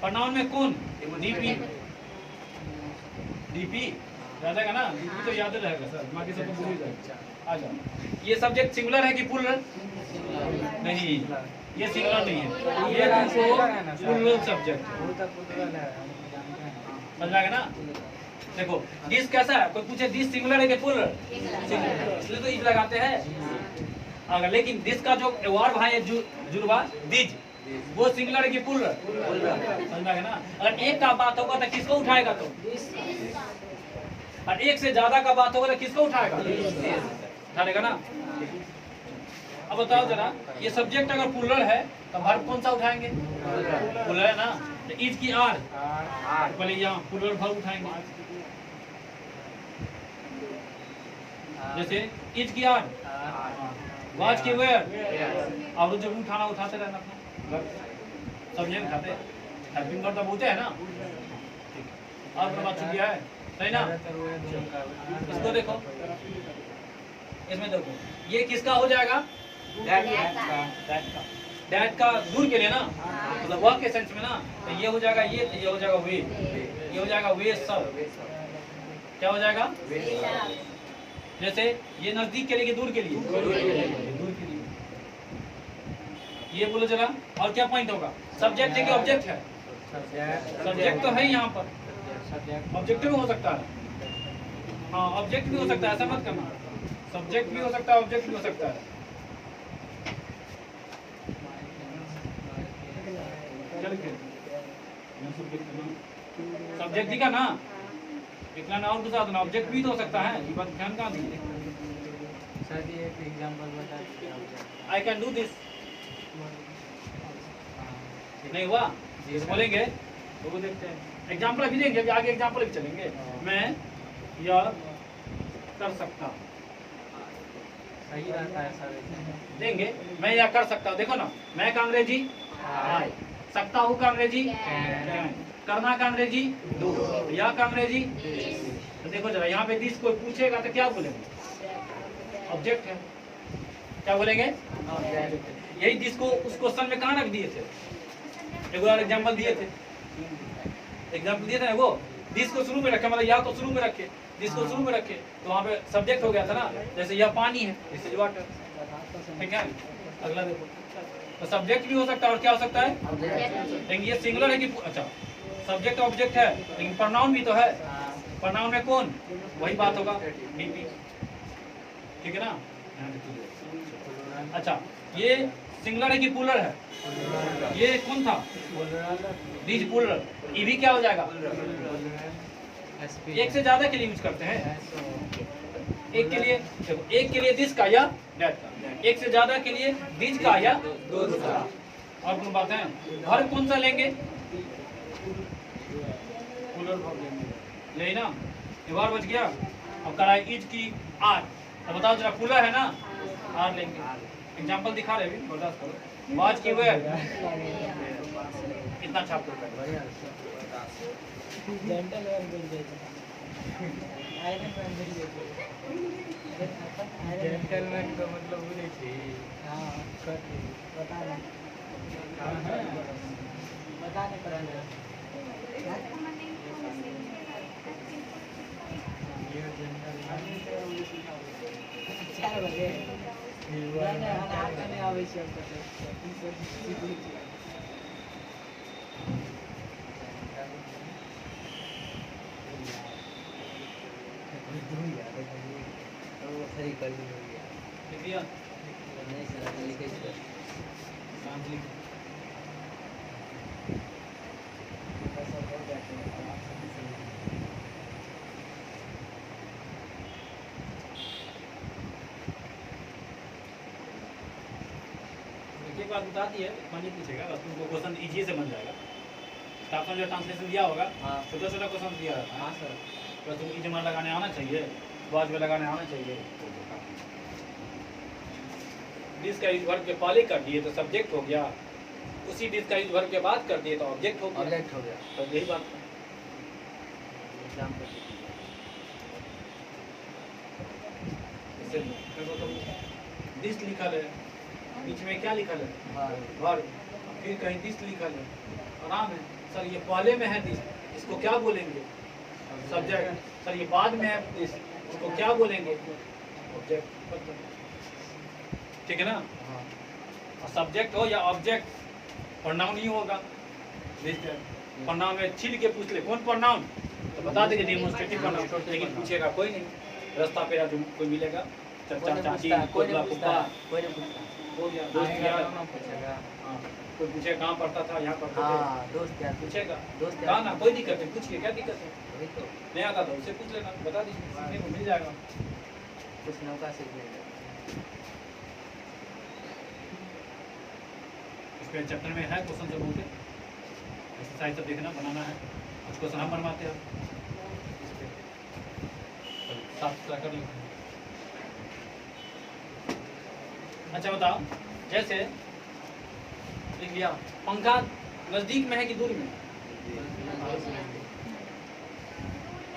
प्रोनाउन में कौन? डीपी। डीपी याद है ना, डीपी तो याद रहेगा सर, बाकी सब तो भूल ही जाएगा। आ जाओ, ये सब्जेक्ट सिंगुलर है कि प्लूरल? नहीं, ये सिंगुलर नहीं है, ये प्लूरल सब्जेक्ट है, समझ में ना। देखो दिस कैसा है, कोई पूछे दिस सिंगुलर है कि प्लूरल? इसलिए तो इज लगाते हैं। अगर लेकिन दिस का जो वर्ब है जुड़वा दिज, वो सिंगुलर है कि प्लूरल? समझ में ना। अगर एक का बात होगा तो किसको उठाएगा? तो और एक से ज्यादा का बात होगा तो किसको उठाएगा? उठाएगा ना। अब बताओ जरा, ये सब्जेक्ट अगर प्लूरल है तो वर्ब कौन सा उठाएंगे? प्लूरल है ना, तो इज की आर, पहले यहाँ प्लूरल वर्ब उठाएंगे। जैसे इज की आर, वाच की वेयर, और जब उठाना उठाते रहना अपना, सब ये उठाते, हेल्पिंग वर्ब तो बोलते हैं ना। और कोई बात छूट है सही ना। इसको देखो, इसमें देखो ये किसका हो जाएगा? डैट का दूर के लिए ना, मतलब वह के सेंस में ना, तो ये हो जाएगा ये हो जाएगा वे, ये हो जाएगा वे सब, क्या हो जाएगा? जैसे ये नजदीक के लिए कि दूर के लिए? दूर के लिए। ये बोलो जरा, और क्या पॉइंट होगा? सब्जेक्ट है कि ऑब्जेक्ट है? सब्जेक्ट तो है यहाँ पर, ऑब्जेक्ट भी हो सकता है। हाँ ऑब्जेक्ट भी हो सकता है, ऐसा मत करना, सब्जेक्ट भी हो सकता है, ऑब्जेक्ट भी हो सकता है। सब्जेक्ट दिखा ना, इतना ना और दूसरा ना, ऑब्जेक्ट भी तो हो सकता है, ये बात ध्यान कहाँ दी?
सर ये एक एग्जांपल बता दीजिए।
आई कैन डू दिस, नहीं हुआ बोलेंगे तो वो देखते हैं। एग्जाम्पल अभी देंगे, अभी आगे एग्जाम्पल भी चलेंगे। मैं यह कर सकता,
सही रहता है सर,
देंगे। मैं यह कर सकता हूँ, देखो ना, मैं का अंग्रेजी आई, सकता हूँ का अंग्रेजी कैन, करना का अंग्रेजी डू, या का अंग्रेजी। तो देखो जरा यहाँ पे दिस कोई पूछेगा तो क्या बोलेंगे? ऑब्जेक्ट है, क्या बोलेंगे? यही दिस को उस क्वेश्चन में कहाँ रख दिए थे? एक बार एग्जाम्पल दिए थे, एग्जाम्पल दिए थे ना, वो दिस को शुरू में रखे, मतलब या को शुरू में रखे, दिस को शुरू में रखे, तो वहाँ पे सब्जेक्ट हो गया था ना। जैसे यह पानी है, दिस इज वाटर, ठीक है। अगला देखो, तो सब्जेक्ट भी हो सकता है और क्या हो सकता है? लेकिन ये सिंगुलर है कि अच्छा सब्जेक्ट ऑब्जेक्ट है, लेकिन प्रोनाउन भी तो है। प्रोनाउन में कौन? वही बात होगा डीपी, ठीक है ना। अच्छा ये सिंगुलर है कि प्लूरल है? ये कौन था? This plural. ईवी क्या हो जाएगा? एक से ज्यादा के लिए यूज करते हैं, एक के लिए देखो, एक के लिए दिस का या दैट का, एक से ज्यादा के लिए दिस का या दोनों का। और कौन बात है? वर्ब कौन सा लेंगे? प्लूरल वर्ब लेंगे, यही ना। ये वर्ब बच गया। अब कराई इज की आर, तो बताओ जरा प्लूरल है ना, आर लेंगे। एग्जांपल दिखा रहे अभी, बर्दाश्त करो। वाच की वेयर, इतना छाप दो।
जेंटलमैन का मतलब वो नहीं थी।
हाँ बताने पड़ा
ये जेंटलमैन
4 बजे अनार करने आवश्यक है। थरी कर दी हो गया
लिख दिया
नहीं सर अभी लिखे सर
शांत लिख एक बात बताती है नहीं पूछेगा बस तुमको क्वेश्चन इजी से बन जाएगा आपने जो ट्रांसलेशन दिया होगा
हाँ
छोटा छोटा क्वेश्चन दिया रहता है
हाँ सर
तो तुमको जमा लगाने आना चाहिए वाज में लगाने आना चाहिए दिस का यूज वर्ब के पहले कर दिए तो सब्जेक्ट हो गया उसी दिस का यूज वर्ब के बाद कर दिए तो ऑब्जेक्ट हो गया
ऑब्जेक्ट हो गया
तो यही बात है
एग्जाम्पल
जैसे देखो तुम दिस लिखा है बीच में क्या लिखा है
हाँ
वर्ब फिर कहीं दिस लिखा है आराम है सर ये पहले में है दिस इसको क्या बोलेंगे सब्जेक्ट सर ये बाद में है दिस इसको क्या बोलेंगे ऑब्जेक्ट ठीक है ना
हाँ
सब्जेक्ट हो या ऑब्जेक्ट प्रोनाउन ही होगा प्रोनाउन में छिल के पूछ ले कौन प्रोनाउन तो बता देंगे डेमोन्स्ट्रेटिव प्रोनाउन लेकिन पूछेगा कोई नहीं रास्ता पे जो कोई मिलेगा चाचा चाची कोई पुप्पा
कोई नहीं पूछता
हो गया दोस्त यार
पूछेगा
हाँ कोई पूछेगा कहाँ पढ़ता था यहाँ पढ़ता था
हाँ दोस्त यार
पूछेगा
दोस्त
कहा ना कोई दिक्कत नहीं पूछिए क्या दिक्कत है
वही तो
नहीं आता तो उससे पूछ लेना बता दीजिए सीखने को मिल जाएगा
कुछ नौका सीख लेगा
इसके चैप्टर में है क्वेश्चन सब होते एक्सरसाइज सब देखना बनाना है कुछ क्वेश्चन हम बनवाते हैं साफ सुथरा कर लेते हैं अच्छा बताओ जैसे लिख लिया पंखा नजदीक में है कि दूर में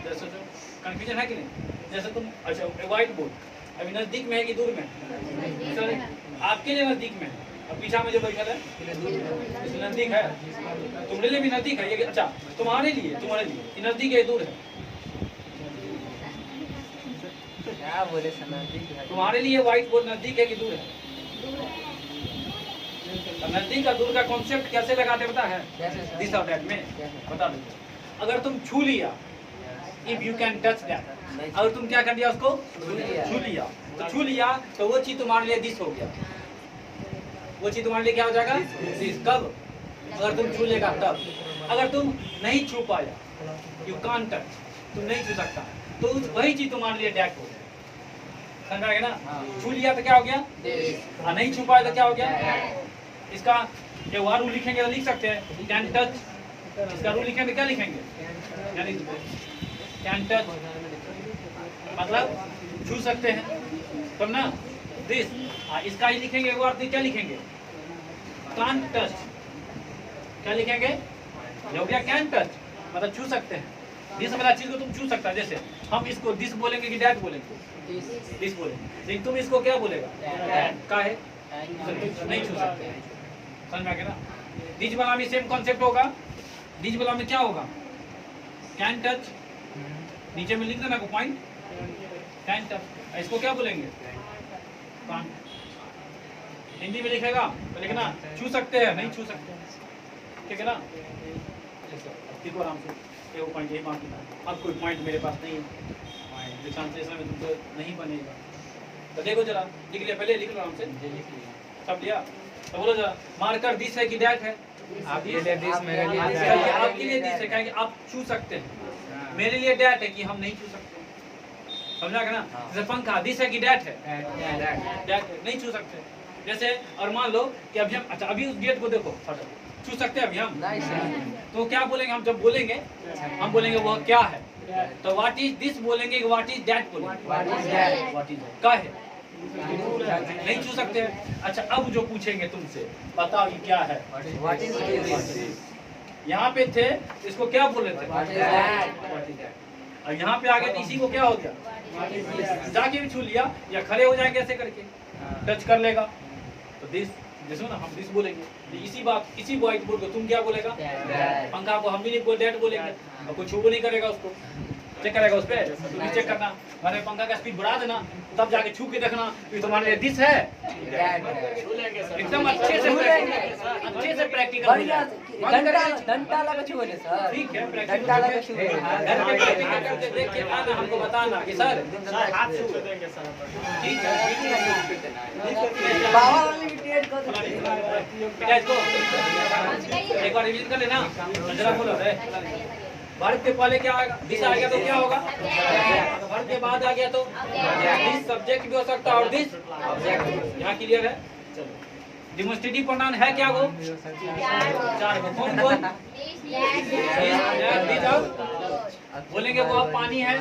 जैसे सोचो कंफ्यूजन है कि नहीं जैसे तुम अच्छा व्हाइट बोर्ड अभी नजदीक में है कि दूर में सर आपके लिए नजदीक में है और पीछा में जो बैठा है इसलिए नजदीक है तुम्हारे लिए भी नजदीक है ये अच्छा तुम्हारे लिए ये नजदीक है दूर है
क्या बोले सर नजदीक है
तुम्हारे लिए व्हाइट बोर्ड नजदीक है कि दूर है नजदीक का दूर का कॉन्सेप्ट कैसे लगाते पता है
कैसे सर
दिस और दैट में बता दो अगर तुम छू लिया if you can touch that अगर तुम क्या कर दिया उसको छू लिया तो छू लिया तो वो चीज तुम्हारे लिए दिस हो गया वो चीज तुम्हारे लिए क्या हो जाएगा दिस कब अगर तुम छू लेगा तब अगर तुम नहीं छू पाया यू कांट टच तुम नहीं छू सकता तो वही चीज तुम्हारे लिए डैट हो गया समझ आ गया ना छू लिया तो क्या हो गया और नहीं छू पाया तो क्या हो गया इसका जो रूल लिखेंगे तो लिख सकते हैं कैन टच इसका रूल लिखेंगे क्या लिखेंगे यानी कैन टच मतलब छू सकते हैं तब ना दिस इसका ही लिखेंगे एक बार क्या लिखेंगे कान टच क्या लिखेंगे ये हो गया कैन टच मतलब छू सकते हैं दिस वाला चीज को तुम छू सकता है जैसे हम इसको दिस बोलेंगे कि डैट बोलेंगे दिस बोलेंगे लेकिन तुम इसको क्या बोलेगा का है नहीं छू सकते समझ में आ गया ना दिस वाला में सेम कॉन्सेप्ट होगा दिस वाला में क्या होगा कैन टच नीचे में लिख देना को पॉइंट कैन टच इसको क्या बोलेंगे कान हिंदी में लिखेगा तो लिखना छू सकते हैं नहीं छू सकते ठीक है ना देखो आराम से ये पॉइंट यही बाकी था अब कोई पॉइंट मेरे पास नहीं है ट्रांसलेशन में तुमको नहीं बनेगा तो देखो जरा लिख लिया पहले लिख लो आराम से सब लिया तो बोलो जरा मार्कर दिस है कि डैट है
आपके लिए दिस मेरे लिए
चलिए, आपके लिए दिस है क्या कि आप छू सकते हैं मेरे लिए डैट है कि हम नहीं छू सकते समझा गया ना जैसे पंखा दिस है कि डैट है डैट नहीं छू सकते जैसे और मान लो कि अभी हम अच्छा अभी उस गेट को देखो छू सकते हैं अभी हम
नहीं सर
तो क्या बोलेंगे हम जब बोलेंगे हम बोलेंगे वो क्या है तो व्हाट इज दिस बोलेंगे व्हाट इज दैट बोलेंगे व्हाट इज का है नहीं छू सकते हैं अच्छा अब जो पूछेंगे तुमसे बताओ ये क्या है
व्हाट इज दिस
यहाँ पे थे इसको क्या बोल रहे थे
व्हाट इज दैट
और यहाँ पे आगे इसी को क्या हो गया जाके भी छू लिया या खड़े हो जाएंगे ऐसे करके टच कर लेगा तो दिस देखो ना हम दिस बोलेंगे इसी बात इसी व्हाइट बोर्ड को तुम क्या बोलेगा पंखा को हम भी नहीं डैट बोलेंगे और कोई छू नहीं करेगा उसको चेक करेगा उस पर तो चेक करना मैंने पंखा का स्पीड बढ़ा देना तब जाके छू के देखना कि तुम्हारे लिए दिस है एकदम अच्छे से प्रैक्टिकल
बढ़िया घंटा लगा छूने सर
ठीक है
घंटा लगा छूने
घर पे प्रैक्टिकल करके देख के आना हमको बताना कि सर
हाथ छू देंगे सर
बाबा अनलिमिटेड कर दो।
बेटा इसको एक बार रिवीजन कर लेना, जरा बोलो रे। वर्ब के पहले क्या आएगा? दिस आ गया तो क्या होगा? वर्ब के बाद आ गया तो दिस सब्जेक्ट भी हो सकता है और दिस यहाँ क्लियर है। चलो डिमोस्ट्रेटिव प्रोनाउन है क्या वो? 4 को कौन कौन? बोलेंगे वो अब पानी है,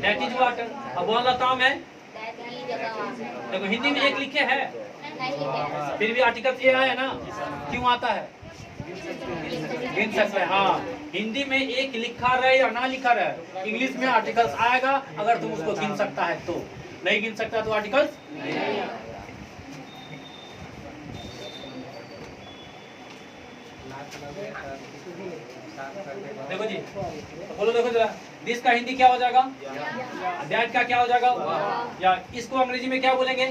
दैट इज वाटर। अब वो वाला काम है, देखो हिंदी में एक लिखे है, फिर भी आर्टिकल ए आया ना, क्यों आता है? गिन सकते हैं। हाँ, हिंदी में एक लिखा रहे या ना लिखा रहे, इंग्लिश में आर्टिकल्स आएगा अगर तुम उसको गिन सकता है तो, नहीं गिन सकता तो आर्टिकल्स नहीं आएगा। देखो जी, बोलो देखो जरा, दिस का हिंदी क्या हो जाएगा? दैट का क्या हो जाएगा? या इसको अंग्रेजी में क्या बोलेंगे?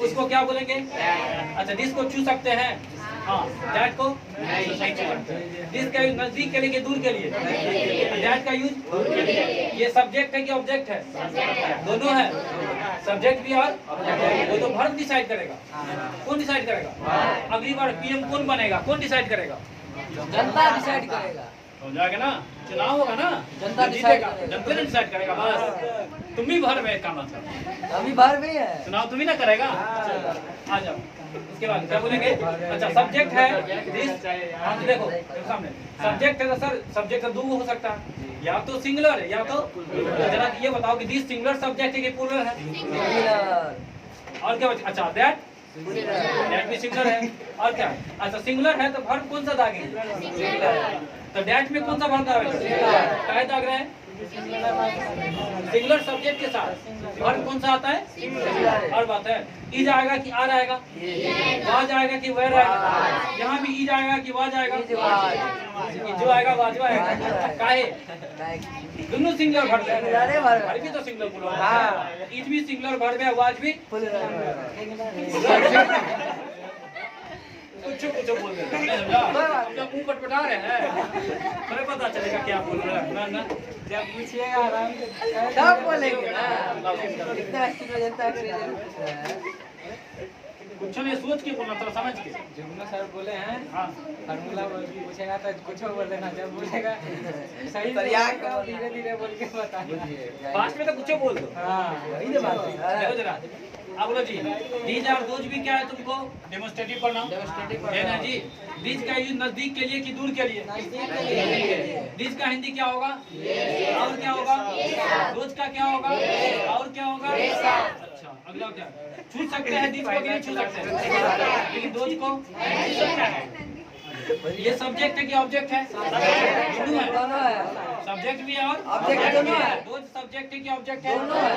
उसको क्या बोलेंगे? अच्छा, दिस को छू सकते हैं, हाँ, दैट को नहीं छू सकते। दिस का यूज नजदीक के लिए, दूर के लिए, दैट का यूज ये सब्जेक्ट है कि ऑब्जेक्ट है? दोनों है, सब्जेक्ट भी और वो तो वर्ब डिसाइड करेगा। कौन डिसाइड करेगा? अगली बार पीएम कौन बनेगा? कौन डिसाइड करेगा?
जनता डिसाइड करेगा।
हो जाएगा ना, चुनाव होगा ना,
जनता डिसाइड
जीतेगा,
करेगा।
जनता डिसाइड करेगा। बस तुम भी भर में का मतलब
अभी भर भी है,
चुनाव तुम ही ना करेगा। आ जाओ, उसके बाद क्या बोलेंगे? अच्छा, सब्जेक्ट है दिस, हाँ तो देखो सामने सब्जेक्ट है तो सर सब्जेक्ट तो दो हो सकता है, या तो सिंगुलर है या तो, जरा ये बताओ कि दिस सिंगुलर सब्जेक्ट है कि प्लूरल है? और क्या बचा? अच्छा, दैट भी सिंगुलर है, और क्या? अच्छा, सिंगुलर है तो वर्ब कौन सा दागेंगे? तो डैट में कौन सा वर्ब दागेंगे? काहे दाग रहे हैं? सिंगुलर सब्जेक्ट के साथ वर्ब कौन सा आता है? और बात है, इज आएगा कि आर आएगा? वाज आएगा कि वेर आएगा? यहाँ भी इज आएगा कि वाज आएगा? जो आएगा वाज आएगा। काहे? दोनों सिंगुलर वर्ब है, वर्ब भी तो सिंगुलर बोलो। हाँ, इज भी सिंगुलर वर्ब है, वाज भी कुछ बोल रहे हैं, जब मुंह पटपटा रहे हैं, तुम्हें पता चलेगा क्या बोल रहे हैं ना।
जब पूछिएगा आराम से
तब बोलेंगे ना, कितना जनता के
कुछ नहीं, सोच के बोलना, थोड़ा समझ के।
जुगनू सर बोले हैं,
हाँ,
फार्मूला पूछेगा तो कुछ बोल देना, जब बोलेगा सही धीरे धीरे बोल के बता।
पांच में तो कुछ बोल दो।
हाँ,
देखो जरा, अब बोलो जी, दीज और दोज भी क्या है तुमको? डेमोस्ट्रेटिव प्रोनाउन है ना जी। दीज का यूज नजदीक के लिए कि दूर के लिए? दीज का हिंदी क्या होगा? और क्या होगा? दोज का क्या होगा? और क्या होगा? अच्छा, अगला क्या? छू सकते हैं दीज को कि नहीं छू सकते? लेकिन दोज को छू सकता है। ये सब्जेक्ट है कि ऑब्जेक्ट है?
दोनों है,
सब्जेक्ट भी है और
ऑब्जेक्ट दोनों है।
दोज सब्जेक्ट है कि ऑब्जेक्ट है?
दोनों है।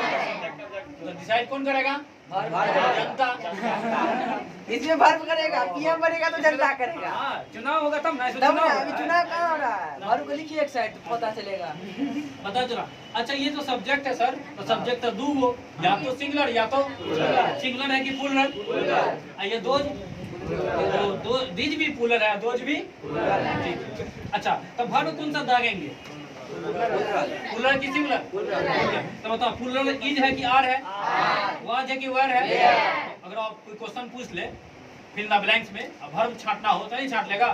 तो डिसाइड कौन करेगा? जनता।
इसमें वर्ब करेगा, पीएम बनेगा तो जनता करेगा।
हाँ, चुनाव होगा तब ना,
तब ना, अभी चुनाव कहाँ हो रहा है? वर्ब को लिखिए एक साइड, पता चलेगा।
पता चला। अच्छा, ये जो सब्जेक्ट है सर, तो सब्जेक्ट तो दो हो, या तो सिंगुलर या तो सिंगुलर है कि प्लूरल? ये दो दीज भी प्लूरल है, दोज भी ठीक। अच्छा, तो वर्ब कौन सा दागेंगे? प्लूरल की सिंगुलर? तो बताओ, प्लूरल इज है कि आर है? वाज है कि वेर है? अगर आप कोई क्वेश्चन पूछ ले फिर ना ब्लैंक्स में, अब वर्ब छांटना हो तो नहीं छांट लेगा।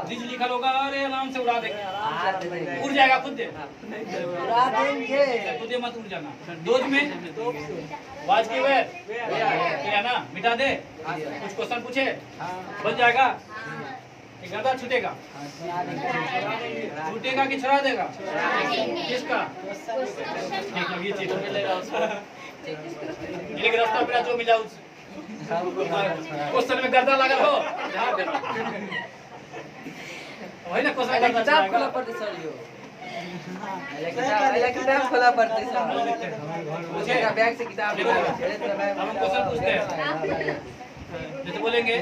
दिज लिखल होगा, अरे आराम से उड़ा देंगे, उड़ जाएगा खुद दे,
उड़ा देंगे,
खुद दे, मत उड़ जाना। दोज में वाज की वेर क्या ना, मिटा दे। कुछ क्वेश्चन पूछे बन जाएगा, गर्दा छूटेगा, छूटेगा कि छुड़ा देगा? किसका? ठीक है, ये चीज मिलेगा उसको, एक रास्ता अपना जो मिला उस क्वेश्चन में गर्दा लगा हो, वही ना क्वेश्चन गर्दा
किताब खोला पड़ते सर, यो किताब खोला पड़ते सर, पूछेगा बैग से किताब निकाल।
हम क्वेश्चन पूछते हैं, जैसे बोलेंगे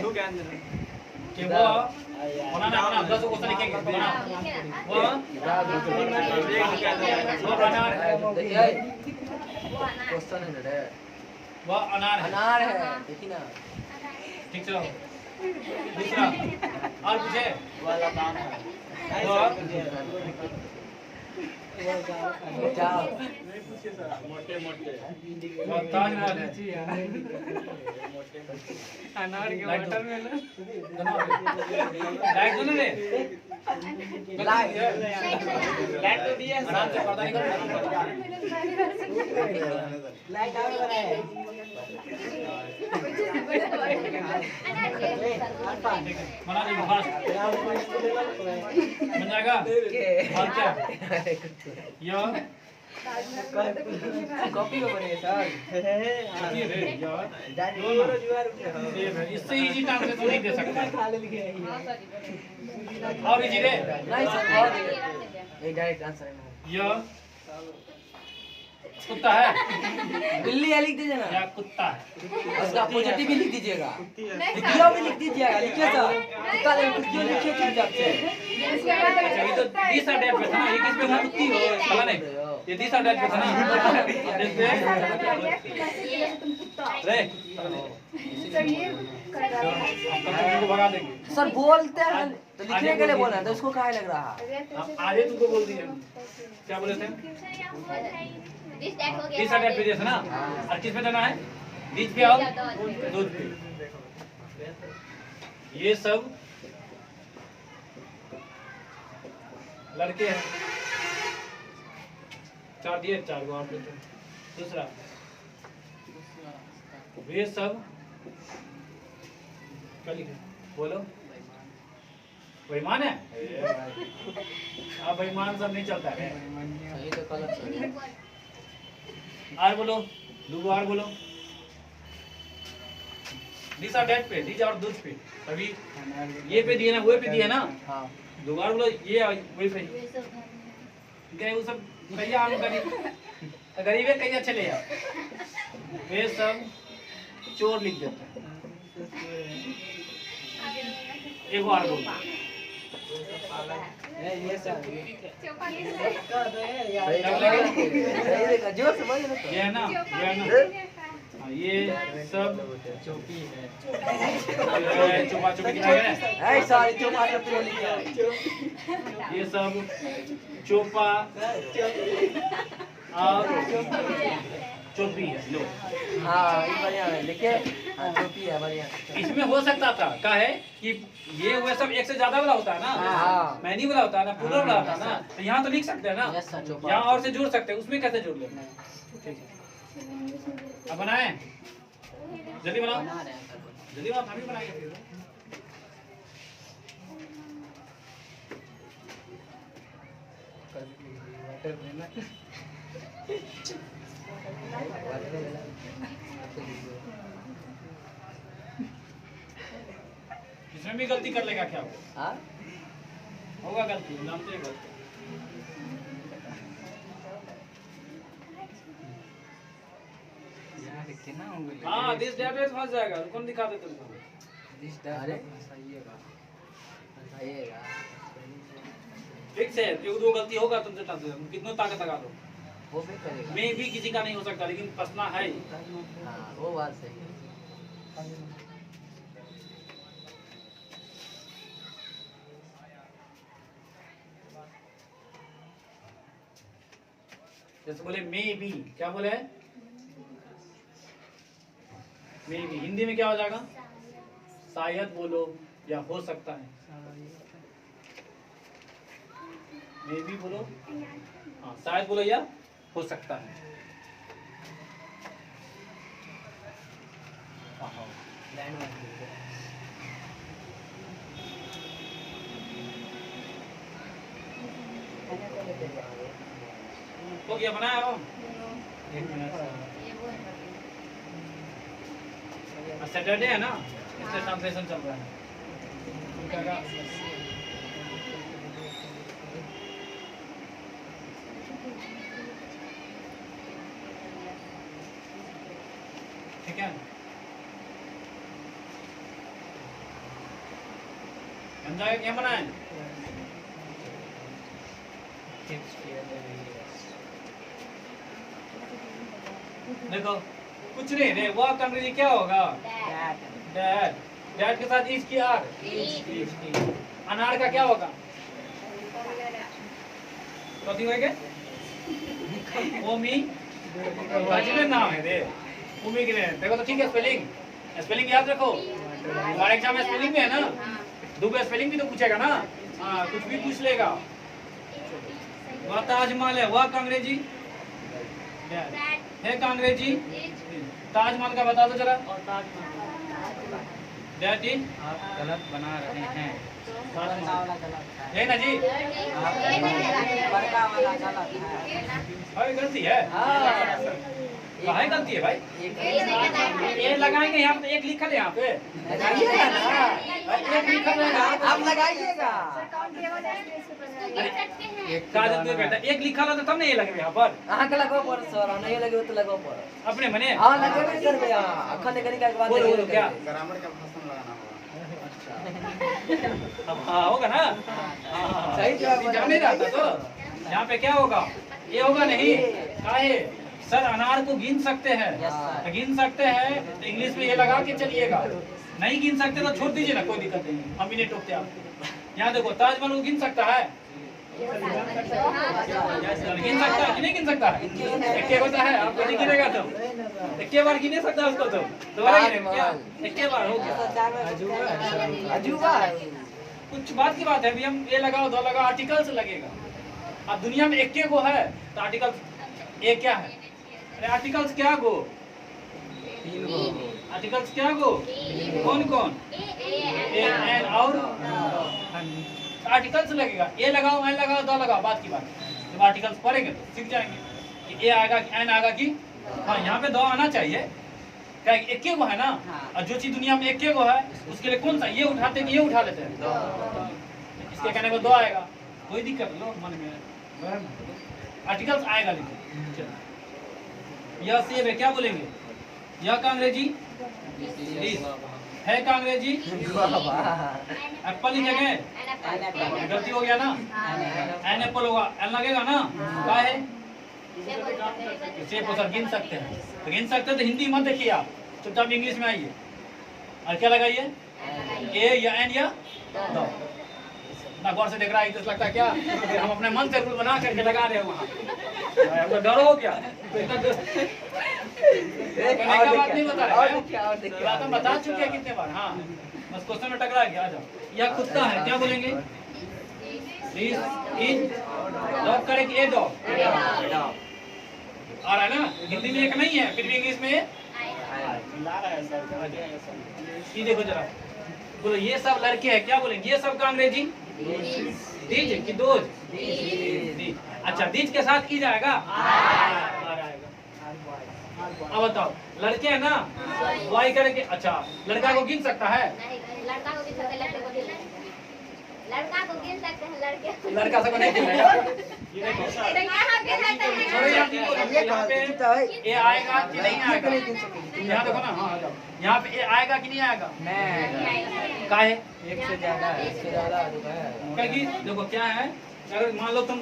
कि वो बनाना बना 10 क्वेश्चन लिखेंगे, बना वो अनार है,
क्वेश्चन है,
वो अनार है,
अनार है, देखिए ना।
ठीक, चलो दूसरा और पूछे वो
जाओ
मोटे मोटे ताजमहल है
अनार के वाटरमेलन
लाइट दो ना रे
लाइट तो दिया
आराम से पर्दा निकाल
लाइट आउट हो रहा है
बना दी फास्ट बन जाएगा और क्या यो
कॉपी में बने सर
ये रे यार इससे इजी ट्रांसलेशन नहीं दे सकते और इजी रे
नहीं सर बहुत ये डायरेक्ट आंसर है
यो कुत्ता है
बिल्ली है लिख दीजिए
या
ना
कुत्ता है
उसका पॉजिटिव भी लिख दीजिएगा दिया भी लिख दीजिएगा लिखिए सर कुत्ता ले कुत्तियों लिखिए चुपचाप से
अच्छा ये तो दिस अटैच पे था ना ये किस पे था कुत्ती हो पता नहीं ये दिस अटैच पे था ना देखते हैं रे को भगा देंगे
सर बोलते हैं तो लिखने के लिए बोलना है तो उसको काहे लग रहा है
आगे तुमको बोल दिए क्या बोले थे दिस अटैच पे जैसे ना और किस पे देना है बीच पे और दूध पे ये सब लड़के हैं चार दिए चार को और देते हैं दूसरा वे सब क्या लिखे बोलो बेईमान है अब बेईमान सब नहीं चलता है
ये तो गलत है
और बोलो दो और बोलो दिस आर डेट पे दिस और दूध पे अभी ये पे दिए ना वो पे दिए ना
हां
दो और बोलो ये वही पे गए वो सब भैया हम गरीब गरीबे कहीं चले जाओ वे सब चोर लिख देते हैं एक और बोलो
ये सब
जोर से बोलिए ना
ये है ना हाँ, ये सब
चौकी है
चुपा चुपी कितना है
ऐ सारी चोपा सब तो लिखिए
ये सब चोपा और चोपी है लो
हां ये बढ़िया है लिखिए हां चोपी है बढ़िया
इसमें हो सकता था क्या है कि ये हुए सब एक से ज्यादा वाला होता है ना
हाँ।
मैनी वाला होता है ना प्लूरल वाला होता है ना तो यहाँ तो लिख सकते हैं ना
यस सर चोपा
यहाँ और से जोड़ सकते हैं उसमें कैसे जोड़ लेते हैं अब बनाए जल्दी बनाओ
बना रहे हैं सर
जल्दी बनाओ हम ही बनाएंगे फिर इसमें भी गलती कर लेगा क्या वो
हां
होगा गलती नाम तो गलती
यार कितना उंगली
हाँ दिस डेट में फंस जाएगा कौन दिखा दे तुमको
दिस
अरे।
सहीएगा
आइएगा
ठीक से एक दो गलती होगा तुमसे ट्रांसलेशन कितनों ताकत लगा दो
वो भी करेगा
मैं भी किसी का नहीं हो सकता लेकिन फंसना है ही।
हां वो बात सही है
जैसे बोले मे बी क्या बोले मे बी हिंदी में क्या हो जाएगा शायद बोलो या हो सकता है मे बी बोलो हाँ शायद बोलो या हो सकता है
लैंड में
हो गया बनाया हो सैटरडे है ना इससे ट्रांसलेशन चल रहा है ठीक है बन जाएगा क्या बनाए देखो कुछ नहीं रे वो अंग्रेजी क्या होगा डैड डैड के साथ इज की आर अनार का क्या होगा कथी होएगा ओमी बचने नाम है दे ओमी के देखो तो ठीक है। स्पेलिंग याद रखो, हमारे एग्जाम में स्पेलिंग में है ना, दूसरा स्पेलिंग भी तो पूछेगा ना। हाँ कुछ भी पूछ लेगा। वह ताजमहल है, वह का अंग्रेजी है का अंग्रेजी ताजमहल का बता दो जरा। दैट इज
आप गलत बना रहे हैं।
है ना जी,
बड़का वाला गलत है।
भाई गलती है। कहाँ गलती है भाई? ये लगाएंगे यहाँ पे, एक लिखा है यहाँ पे,
लगाइएगा ना,
एक लिखा है
आप लगाइएगा।
एक लिखा था तब नहीं ये लगे यहाँ पर।
अहाँ के लगो पर सर, नहीं लगे तो लगो पर।
अपने मने
हां लगेबे करबे। अखन कनी का बाद
बोलो बोलो क्या
ग्रामर का भाषण लगाना होगा।
अब हाँ होगा ना।
सही जवाब
जान नहीं रहा था तो यहाँ पे क्या होगा? ये होगा नहीं। काहे सर अनार को गिन सकते हैं, तो गिन सकते हैं तो इंग्लिश में ये लगा के चलिएगा। नहीं गिन सकते तो छोड़ दीजिए ना, कोई दिक्कत नहीं, हम भी नहीं टोकते आप। यहाँ देखो ताजमहल को गिन सकता है, गिन सकता है कि नहीं गिन सकता है? एक होता है, आपको नहीं गिनेगा तो एक बार गिने सकता है उसको तो दोबारा गिनेगा क्या? एक बार हो गया।
अजूबा
कुछ बात की बात है अभी, हम ये लगाओ दो लगाओ, आर्टिकल्स लगेगा। अब दुनिया में एक को है तो आर्टिकल्स ए क्या है? अरे आर्टिकल्स क्या गो? आर्टिकल्स क्या गो? कौन कौन? ए एन और आर्टिकल्स लगेगा। ए लगाओ एन लगाओ दो लगाओ, बात की बात। जब आर्टिकल्स पढ़ेंगे तो सीख जाएंगे कि ए आएगा कि एन आएगा कि हाँ यहाँ पे दो आना चाहिए। क्या एक को है ना, और जो चीज दुनिया में एक को है उसके लिए कौन सा ये उठाते हैं कि ये उठा लेते हैं? इसके कहने को दो आएगा, कोई दिक्कत लो मन में आर्टिकल्स आएगा। लेकिन यह सेब है, क्या बोलेंगे? यह का अंग्रेजी है का अंग्रेजी एप्पल ही जगह गलती हो गया ना, एन एप्पल होगा, एन लगेगा ना। क्या है? सेब को सर गिन सकते हैं, तो गिन सकते हैं तो हिंदी मत देखिए आप, चुपचाप इंग्लिश में आइए और क्या लगाइए? ए या एन या दो। ना गौर से देख रहा है तो लगता है क्या हम अपने मन से रूल बना करके लगा रहे हैं वहाँ। आपको डर हो क्या? बात नहीं बता रहे, बात हम बता चुके हैं कितने बार। हाँ बस क्वेश्चन में टकरा गया। आ जाओ, यह कुत्ता है, क्या बोलेंगे? डॉग करेंगे ए डॉग आ रहा है ना, हिंदी में एक नहीं है फिर भी इंग्लिश में ये देखो जरा बोलो। ये सब लड़के हैं, क्या बोलेंगे? ये सब का अंग्रेजी दीज कि दोज? दीज। अच्छा दीज के साथ की जाएगा अब बताओ, लड़के हैं ना वाई करेंगे। अच्छा लड़का को गिन सकता है?
लड़का को गिन सकते हैं,
लड़का सबको नहीं गिनेगा। ये आएगा कि नहीं आएगा? यहाँ देखो ना, हाँ यहाँ पे ये आएगा कि नहीं आएगा? क्या है?
एक से ज्यादा
क्योंकि देखो क्या है, अगर मान लो तुम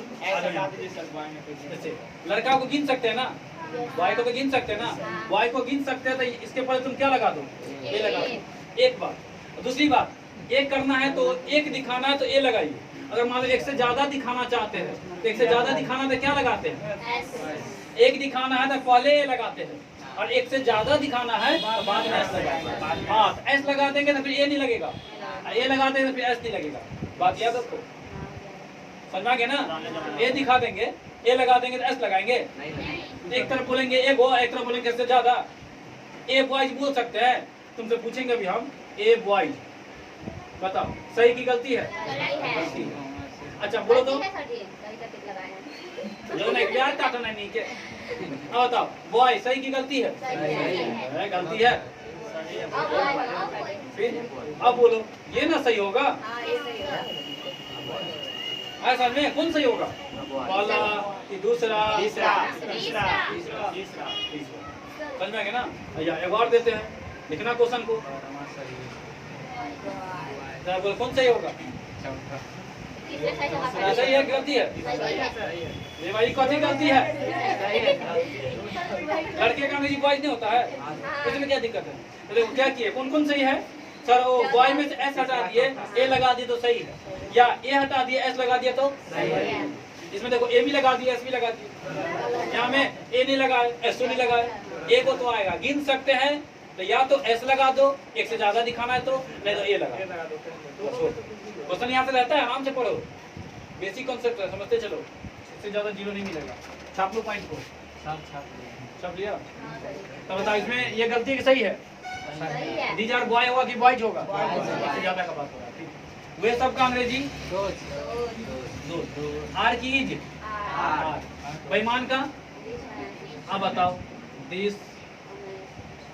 लड़का को गिन सकते हैं ना, वाई को तो गिन सकते हैं ना, वाई को गिन सकते हैं तो इसके पहले तुम क्या लगा दो? ये लगा दो। एक बात। दूसरी बात, एक करना है तो एक दिखाना है तो ए लगाइए। अगर मान लो एक से ज्यादा दिखाना चाहते हैं तो एक से ज्यादा दिखाना तो क्या लगाते हैं? एक दिखाना है तो पहले ए लगाते हैं, और एक से ज्यादा दिखाना है तो बाद में एस लगाएंगे। हाँ तो एस लगा देंगे तो फिर ए नहीं लगेगा, ए लगा देंगे तो फिर एस नहीं लगेगा। बात याद रखो, समझा गया ना? ए दिखा देंगे, ए लगा देंगे तो एस लगाएंगे। एक तरफ बोलेंगे ए गो, एक तरफ बोलेंगे इससे ज्यादा। ए बॉयज बोल सकते हैं, तुमसे पूछेंगे अभी हम ए बॉयज, बताओ सही की गलती है? गलती है। अच्छा बोलो तो जो नहीं प्यार काटो नहीं के। अब बताओ बॉय सही की गलती है? गलती है। फिर अब बोलो ये ना सही होगा, ऐसा में कौन सही होगा? पहला कि दूसरा? तीसरा। समझ में गया ना? एक और देते हैं, लिखना क्वेश्चन को। बोल कौन सही होगा? सही है गलती है? ये भाई कौन सी गलती है? लड़के का अंग्रेजी बॉयज नहीं होता है, इसमें क्या दिक्कत है? तो देखो क्या किए, कौन कौन सही है? सर वो बॉय में से एस हटा दिए, ए लगा दिए तो सही है, या ए हटा दिए एस लगा दिया तो सही है। इसमें देखो ए भी लगा दिया, एस भी लगा दिया। यहाँ में ए नहीं लगा है, एस नहीं लगा है, ए को तो आएगा। गिन सकते हैं तो या तो एस लगा दो, एक से ज्यादा दिखाना है तो, नहीं तो ए लगा दो। क्वेश्चन यहाँ से रहता है, आराम से पढ़ो, बेसिक कॉन्सेप्ट है, समझते चलो। इससे ज्यादा जीरो नहीं मिलेगा। छाप लो पॉइंट को, छाप लिया। तो बताओ इसमें ये गलती की सही है? दीज आर बॉय होगा कि बॉयज होगा? इससे ज्यादा का बात होगा। वे सब का अंग्रेजी आर की इज आर। बेईमान का अब बताओ, दिस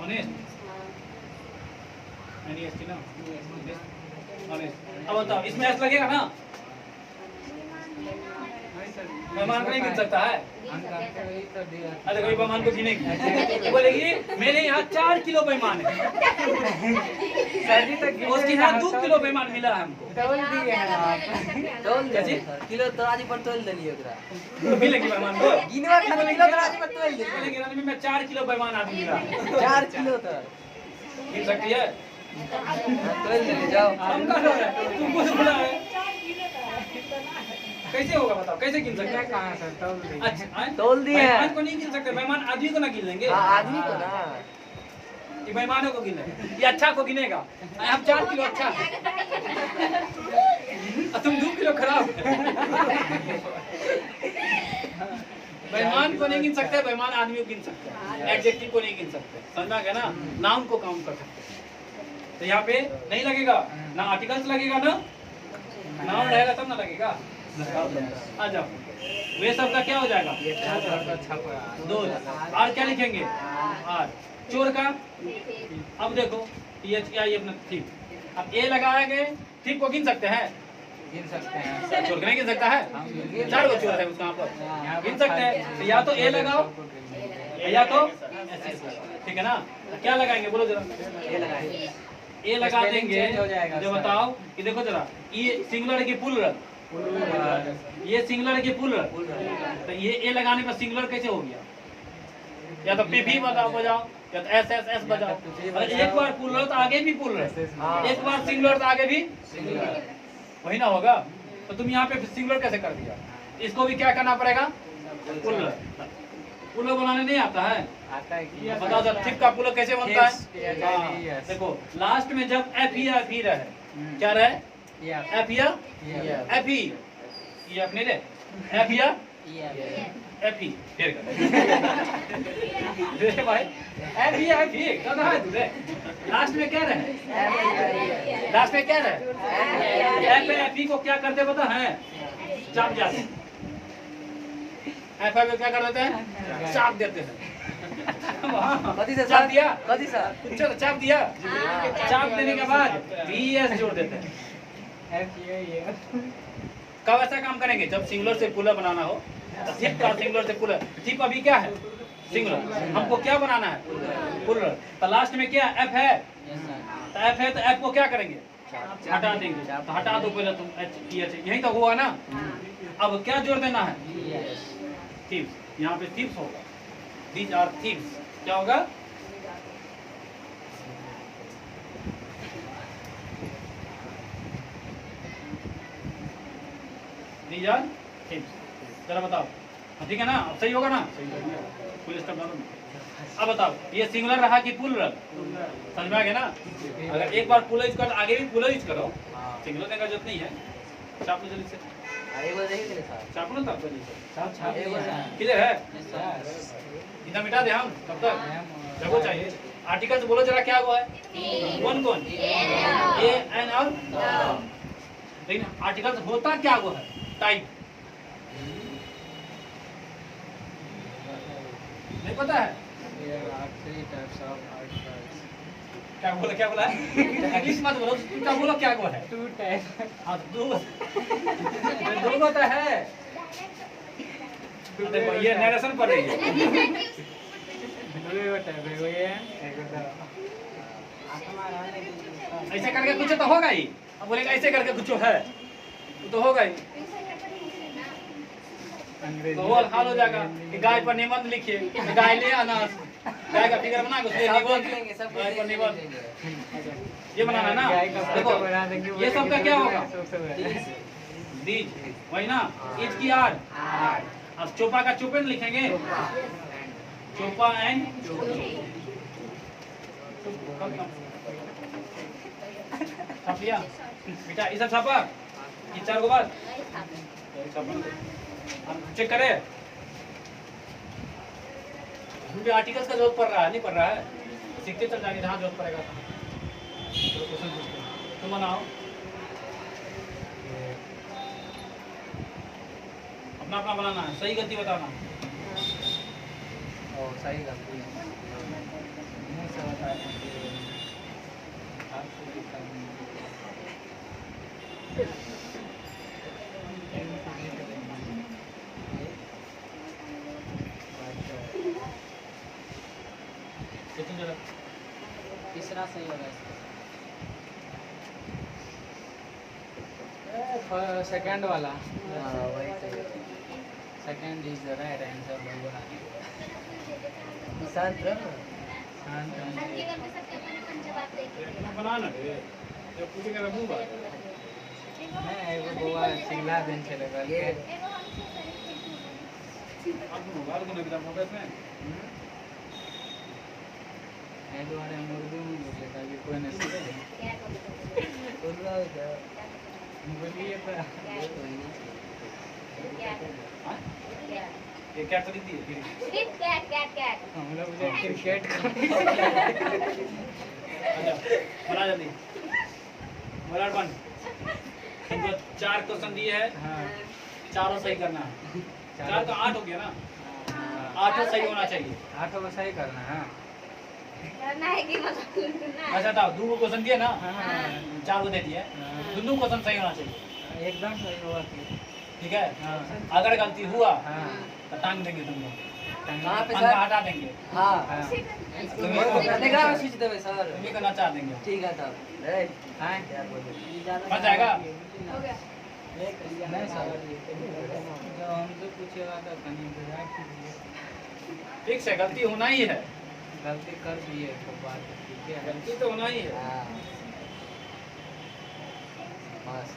ऑनेस्ट ना, ऑनेस्ट। अब बताओ इसमें एस लगेगा ना? बेईमान को नहीं गिन सकता है। अरे कोई बेईमान को गिनेगी, बोलेगी मेरे यहाँ 4 किलो बेईमान है, उसके यहाँ 2 किलो बेईमान मिला है हमको।
तोल दे किलो तराजू पर तोल देलिए ओकरा,
मिलेगी बेईमान को?
गिनवा खाली किलो तराजू पर तोल दे।
बोलेगी रानी में 4 किलो बेईमान आदमी मिला है।
4 किलो तो
गिन सकती है?
तोल दे जाओ।
हम कह रहे हैं तुमको तो बोला है, कैसे होगा बताओ, कैसे गिन सकते हैं?
कहाँ सर तोल दी?
अच्छा
तोल दिए।
बेईमान को नहीं गिन सकते, बेईमान आदमी को ना गिन लेंगे।
हां आदमी को ना,
ये बेईमानों को गिने, ये अच्छा को गिनेगा। हम 4 किलो अच्छा है और तुम 2 किलो खराब है। बेईमान को नहीं गिन सकते, बेईमान आदमी को गिन सकते हैं, एडजेक्टिव को नहीं गिन सकते। समझ में आ गया ना? नाउन को काउंट कर सकते हैं। तो यहाँ पे नहीं लगेगा ना, आर्टिकल्स लगेगा ना, नाउन रहेगा तब ना लगेगा। आ जाओ, वे सब का क्या हो जाएगा? दो। और क्या लिखेंगे? आर। चोर का अब देखो THI अपना थीप। अब ए लगाएंगे, थीप को गिन सकते हैं?
गिन सकते हैं।
चोर को नहीं गिन सकता है? 4 को चोर है उसका यहाँ पर, गिन सकते हैं। तो या तो ए लगाओ या तो ठीक है ना? क्या लगाएंगे बोलो जरा? ए लगा देंगे जो बताओ कि देखो जरा, ये सिंगुलर की प्लूरल, ये सिंगुलर की प्लूरल, तो ये ए लगाने पर सिंगुलर कैसे हो गया? या तो पी बजाओ या तो एस बजाओ। अगर एक बार प्लूरल तो आगे भी प्लूरल, एक बार सिंगुलर तो आगे भी सिंगुलर, वही ना होगा? तो तुम यहाँ पे सिंगुलर कैसे कर दिया? इसको भी क्या करना पड़ेगा? प्लूरल। प्लूरल बनाने नहीं आता है?
आता है कि
बताओ जरा थिप का प्लूरल कैसे बनता है? हाँ, देखो लास्ट में जब एफ ही रहे, क्या रहे? एफ ही, ये अपने रे एफ ही फिर कर भाई, एफ ही कौन है तू रे? लास्ट में क्या रहे? लास्ट में क्या रहे? एफ ही को क्या करते पता है? चाप जाते हैं। एफ आई क्या कर देते हैं? चाप देते हैं।
कथी से
चाप दिया?
कथी से
चलो चाप दिया, चाप देने के बाद VS जोड़ देते हैं। कब ऐसा काम करेंगे? जब सिंगुलर से प्लूरल बनाना हो। थिप का सिंगुलर से प्लूरल, थिप अभी क्या है? सिंगुलर। हमको क्या बनाना है? प्लूरल। तो लास्ट में क्या एफ है? तो एफ है तो एफ को क्या करेंगे? हटा देंगे। तो हटा दो पहले तुम एच, यही तो हुआ ना। अब क्या जोड़ देना है? थीव्स। यहाँ पे थीव्स होगा, दीज आर थीव्स। क्या होगा? These are thieves. जरा बताओ, ठीक है ना? अब सही होगा ना? फुल स्टॉप डालो। अब बताओ ये सिंगुलर रहा कि प्लूरल? समझ में आ गया ना? अगर एक बार प्लूरल यूज करो आगे भी प्लूरल यूज करो, सिंगुलर देने का जरूरत नहीं है। छाप लो जल्दी से, छाप लो तब जल्दी से। क्लियर है? इतना मिटा दे हम तब तक। जब वो चाहिए आर्टिकल्स बोलो जरा, क्या हुआ है? कौन कौन? ए एन और, लेकिन आर्टिकल्स होता क्या हुआ है? टाइप नहीं पता है? क्या बोला? क्या बोला? इंग्लिश मत बोलो, तुम क्या बोलो? क्या हुआ है? हाँ दो तो है। देखो ये नरेशन पढ़ रही है। ऐसे करके कुछ तो होगा ही। अब बोलेगा ऐसे करके कुछ है तो होगा ही। तो वो हाल हो जाएगा कि गाय पर निबंध लिखिए, तो गाय ले अनाज, गाय का फिगर बना के उसके निबंध, गाय पर निबंध ये बनाना ना। देखो ये सब का क्या होगा? दीज वही ना, इज की आर। अब चोपा का चोपे न लिखेंगे, चोपा एंड छाप लिया बेटा, इसे छापा ये 4 को बाद हम चेक करें। मुझे आर्टिकल्स का जरूरत पड़ रहा है, नहीं पड़ रहा है, सीखते चल जाएंगे जहाँ जरूरत पड़ेगा। चलो क्वेश्चन पूछते हैं, तुम बनाओ अपना अपना बनाना है, सही गलती बताना।
सही गलती मुंह से बताया
सोचो जरा।
तीसरा सही होगा इसका। सेकंड वाला,
वही सही है।
Second is the right answer.
शांत रहो।
बनाना रे, जब पूछेगा तो मुंह बात
नहीं वो गोवा सिंगला दिन चलेगा
ये
अब मोबाइल को निकला मोबाइल में
है दोबारा हम उर्दू में बोल लेता कि कोई नहीं सीखे
बोल रहा है क्या?
बोलिए तो
ये क्या कर दी फिर
हम लोग मुझे क्रिकेट
अच्छा बना जल्दी बराबर बन। तुमको 4 क्वेश्चन दिए हैं,
हाँ
चारों सही करना है। 4 का 8 हो गया ना, 8 सही होना चाहिए।
8 को सही करना है।
अच्छा था 2 क्वेश्चन दिए ना,
हाँ
4 को दे दिए, दोनों क्वेश्चन सही होना चाहिए,
एकदम सही हुआ कि
ठीक है।
हाँ
अगर गलती हुआ
हाँ
तो टांग देंगे तुमको,
कहाँ पे
पंखा
सर?
हटा देंगे,
हाँ
तुम्हें
देखा स्विच देवे सर।
तुम्हें को नचा देंगे।
ठीक है तब राइट
हाँ
बन जाएगा।
नहीं सर जो हमसे पूछेगा तो कहीं बुझा कीजिए।
ठीक है, गलती होना ही है,
गलती कर दिए तो बात ठीक है।
गलती तो होना ही है।
हाँ बस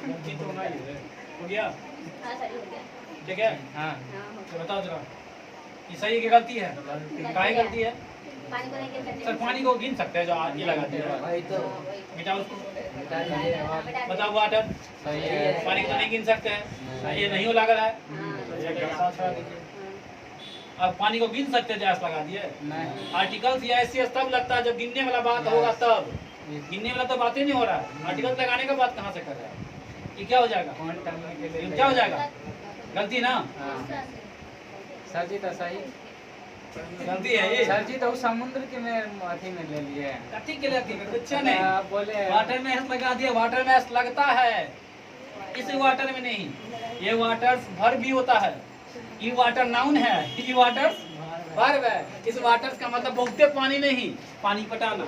गलती तो होना ही है। हो गया ठीक है।
हाँ
तो बताओ जरा कि सही की गलती है, काहे गलती है सर? पानी को गिन सकते हैं जो आगे लगा दिया है,
वही तो
मिटाओ उसको।
बता दीजिए।
बताओ वाटर,
सही है।
पानी को तो नहीं गिन सकते हैं, ये नहीं हो लगा है। अब पानी को गिन सकते हैं, जैस लगा दिए।
नहीं
आर्टिकल्स या ऐसी तब लगता है जब गिनने वाला बात होगा तब, गिनने वाला तो बात ही नहीं हो रहा है। आर्टिकल्स लगाने का बात कहाँ से कर रहा है? ये क्या हो जाएगा?
कौन टांगने के लिए
क्या हो जाएगा? गलती ना,
हाँ सर जी तो सही।
गलती है ये।
सर जी तो उस समुद्र के में अथी में ले लिए हैं।
कथी के लिए कुछ नहीं,
आप बोले
वाटर में ऐसा लगा दिया, वाटर में ऐसा लगता है, इस वाटर में नहीं। ये वाटर्स भर भी होता है, ये वाटर नाउन है, ये वाटर्स वर्ब है। इस वाटर्स का मतलब बहुते पानी नहीं, पानी पटाना।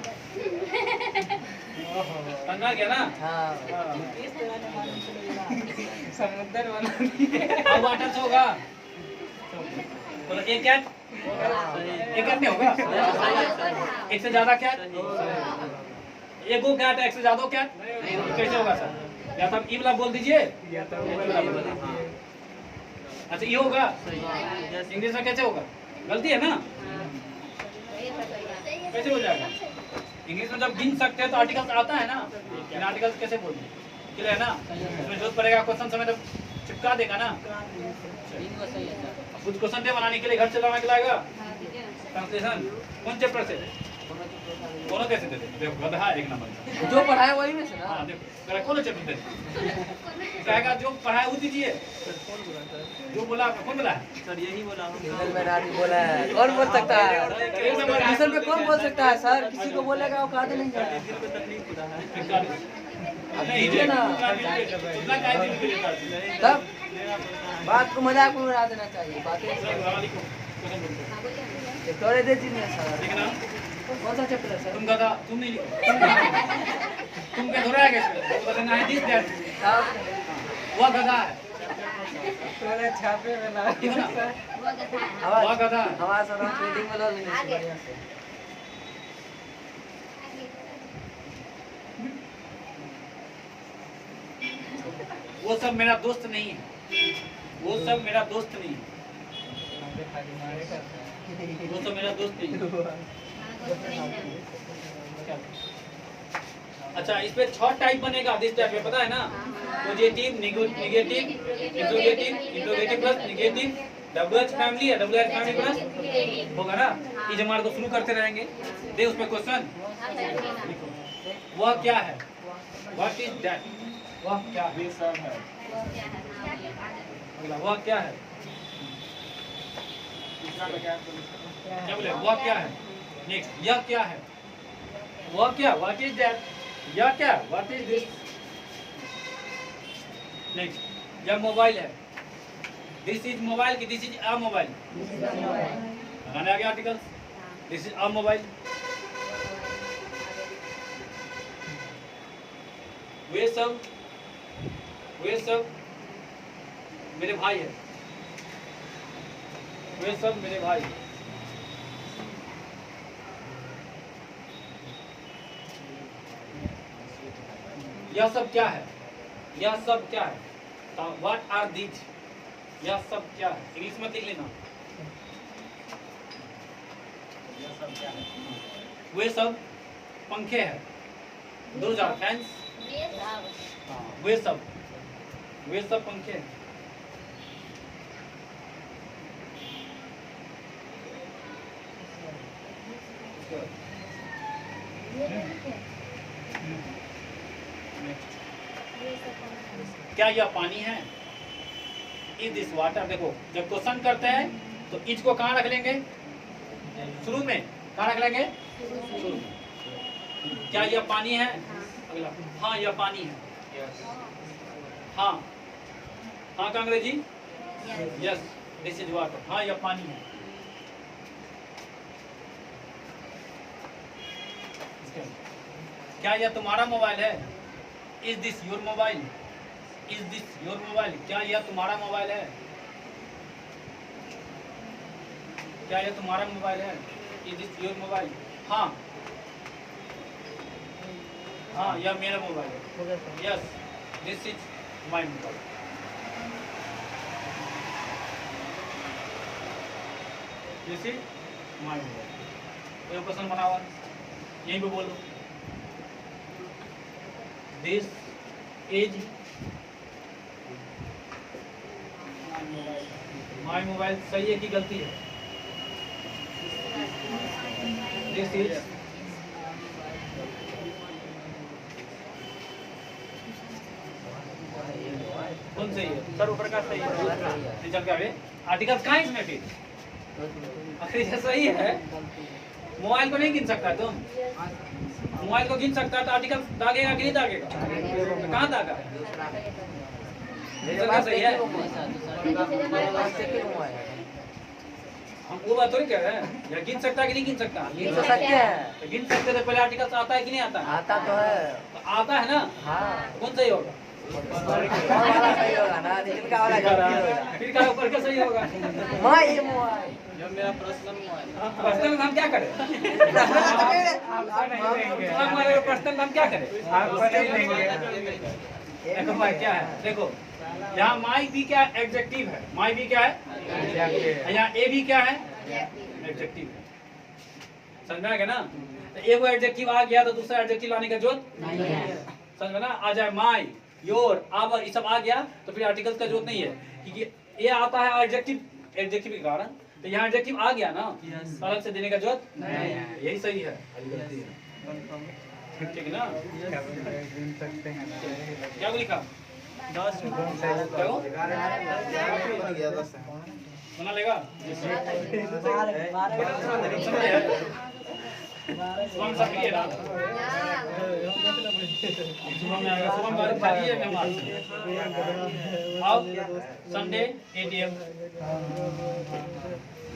समझा गया ना?
हाँ
समुद्र बना दिए।
अब वाटर्स होगा तो एक कैट, एक कैट नहीं होगा, एक से ज्यादा कैट, एक गो कैट, एक से ज्यादा कैट, कैसे होगा सर? या तो ई वाला बोल दीजिए,
या तो
अच्छा ये होगा, इंग्लिश में कैसे होगा? गलती है ना, कैसे हो जाएगा? इंग्लिश में जब गिन सकते हैं तो आर्टिकल्स आता है ना, लेकिन आर्टिकल्स कैसे बोल दें? क्लियर है ना? उसमें जरूरत पड़ेगा क्वेश्चन समय जब चिपका देगा ना, कुछ क्वेश्चन दे बनाने के लिए घर चलाना के लाएगा। ट्रांसलेशन कौन चैप्टर से? दोनों कैसे दे दे? देखो गधा एक नंबर का।
जो पढ़ाया वही में से ना।
हाँ देखो मेरा कौन चैप्टर दे कहेगा जो पढ़ाया वो दीजिए। जो बोला आपने कौन बोला है?
सर यही बोला हूँ।
किधर में रानी बोला है, कौन बोल सकता है? ट्यूशन में कौन बोल सकता है सर? किसी को बोलेगा वो काट नहीं है।
दिल पे तकलीफ होता है।
नहीं
दीजिए ना।
उतना काहे दिल पे लेता है?
तब बात को मजाक में उड़ा देना चाहिए। बातें थोड़े दे दीजिए सर।
लिखना
कौन सा चैप्टर है सर?
तुम गधा, तुम नहीं तुम क्या धोरा है कैसे? बताना है दिस दैट वो गधा है,
थोड़ा छापे में लगा
ठीक है ना? वो
हमारा
गधा है।
हमारा सर रीडिंग में लो लेने से बढ़िया से।
वो सब मेरा दोस्त नहीं है, वो सब मेरा दोस्त नहीं है, वो सब मेरा दोस्त नहीं है। अच्छा, इस पे 6 टाइप बनेगा दिस टाइप में, पता है ना? Positive, negative, interrogative, interrogative plus negative, WH family है, WH फैमिली प्लस होगा ना? ये जब हमारे को शुरू करते रहेंगे। दे उस पे क्वेश्चन, वह क्या है? What is that? वह क्या है? अगला, वह क्या है? क्या बोले? वह क्या है? नेक्स्ट, यह क्या है? वह क्या? What is that? यह क्या? What is this? नेक्स्ट, यह मोबाइल है। दिस इज मोबाइल की दिस इज अ मोबाइल? लगाने आ गया article. This is a mobile. वे सब मेरे भाई है। वे सब मेरे भाई। यह सब क्या है? यह सब क्या है? What are these? यह सब क्या है? इंग्लिश में लिख लेना। वे सब पंखे हैं। Those are fans. वे सब पंखे हैं। क्या यह पानी है? Is this water? देखो, जब क्वेश्चन करते हैं तो इज को कहाँ रख लेंगे? शुरू में। कहाँ रख लेंगे? शुरू में। क्या यह पानी है? अगला, हाँ यह पानी है। हाँ, हाँ का अंग्रेजी? Yes, this is water. हाँ यह पानी है। क्या यह तुम्हारा मोबाइल है? Is this your mobile? Is this your mobile? क्या यह तुम्हारा मोबाइल है? क्या यह तुम्हारा मोबाइल है? Is this your mobile? हाँ, हाँ यह मेरा मोबाइल है। Yes, this is my mobile. This is my mobile. कोई क्वेश्चन बना हुआ यहीं पे बोलो। This is my mobile. सही है कि गलती है? दिस इज कौन सही है? सर ऊपर का सही है। चल क्या आर्टिकल कहाँ है इसमें फिर? अरे सही है। मोबाइल को नहीं गिन सकता तुम? मोबाइल को गिन सकता है तो आर्टिकल दागेगा कि नहीं दागेगा? तो कहाँ दागा? सही है। हम वो बात थोड़ी कह रहे हैं। या गिन सकता है कि नहीं गिन सकता?
गिन सकते हैं।
तो गिन सकते तो पहले आर्टिकल आता है कि नहीं आता?
आता तो है।
तो आता है ना?
हाँ।
कौन सही होगा?
वाला सही होगा ना, नीचे का वाला गलती होगा।
फिर क्या ऊपर का सही होगा?
Mobile mobile.
जब मेरा पर्सनल मोबाइल
पर्सनल हम क्या करें? पर्सनल हम क्या करें? देखो भाई क्या है? देखो यहाँ माई भी क्या एडजेक्टिव है? माई भी क्या है? यहाँ ए भी क्या है? एडजेक्टिव है। समझ में आ गया ना? तो एक वो एडजेक्टिव आ गया तो दूसरा एडजेक्टिव लाने का जरूरत नहीं है। समझ में ना? आ जाए माई, योर, आवर, ये सब आ गया तो फिर आर्टिकल्स का जरूरत नहीं है, क्योंकि ये आता है एडजेक्टिव के कारण। तो यहाँ एडजेक्टिव आ गया ना, अलग से देने का जरूरत नहीं। यही सही है। ठीक है ना? क्या को लिखा? 10 बना लेगा? सुबह सब है ना? सुबह में आएगा। सुबह में खाली है मेहमान। अब Sunday 8 AM।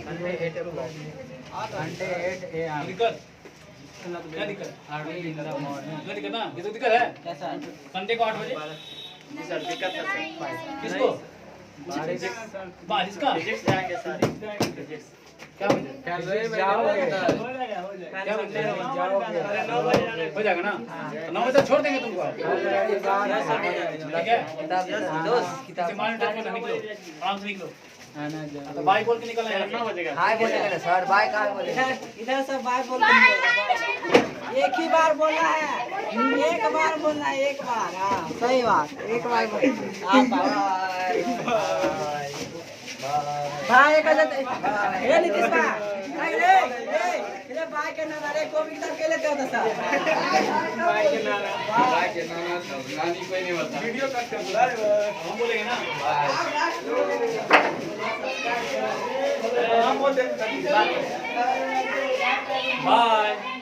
Sunday 8 o'clock। Sunday 8 AM।
दिक्कत? क्या दिक्कत? क्या दिक्कत ना? ये तो दिक्कत है। संडे को 8 बजे? सर दिक्कत है। किसको? बारिश का क्या बोले?
जाओगे
क्या बोलते हैं?
जाओगे
हो जाएगा ना? तो 9 बजे तक छोड़ देंगे तुमको। ठीक है?
दोस्त किताब
मान टच में निकलो, आराम से निकलो।
आना जाओ
तो बाइक बोल के निकलना है। 9 बजे
हाय बोलेगा ना सर, बाय कहाँ बोलेगा?
इधर सब बार बोलते हैं, एक ही बार बोलना है, एक बार बोलना है, एक बार। हाँ सही बात, एक बार भाई एक ये नीतीश भाई रे भाई के नारा रे कॉपी किताब के लेते हो तो सर
भाई के नाना
नानी कोई नहीं बोलता।
वीडियो कट कर दो
हम बोलेंगे ना।
हम बोलते हैं
बाय।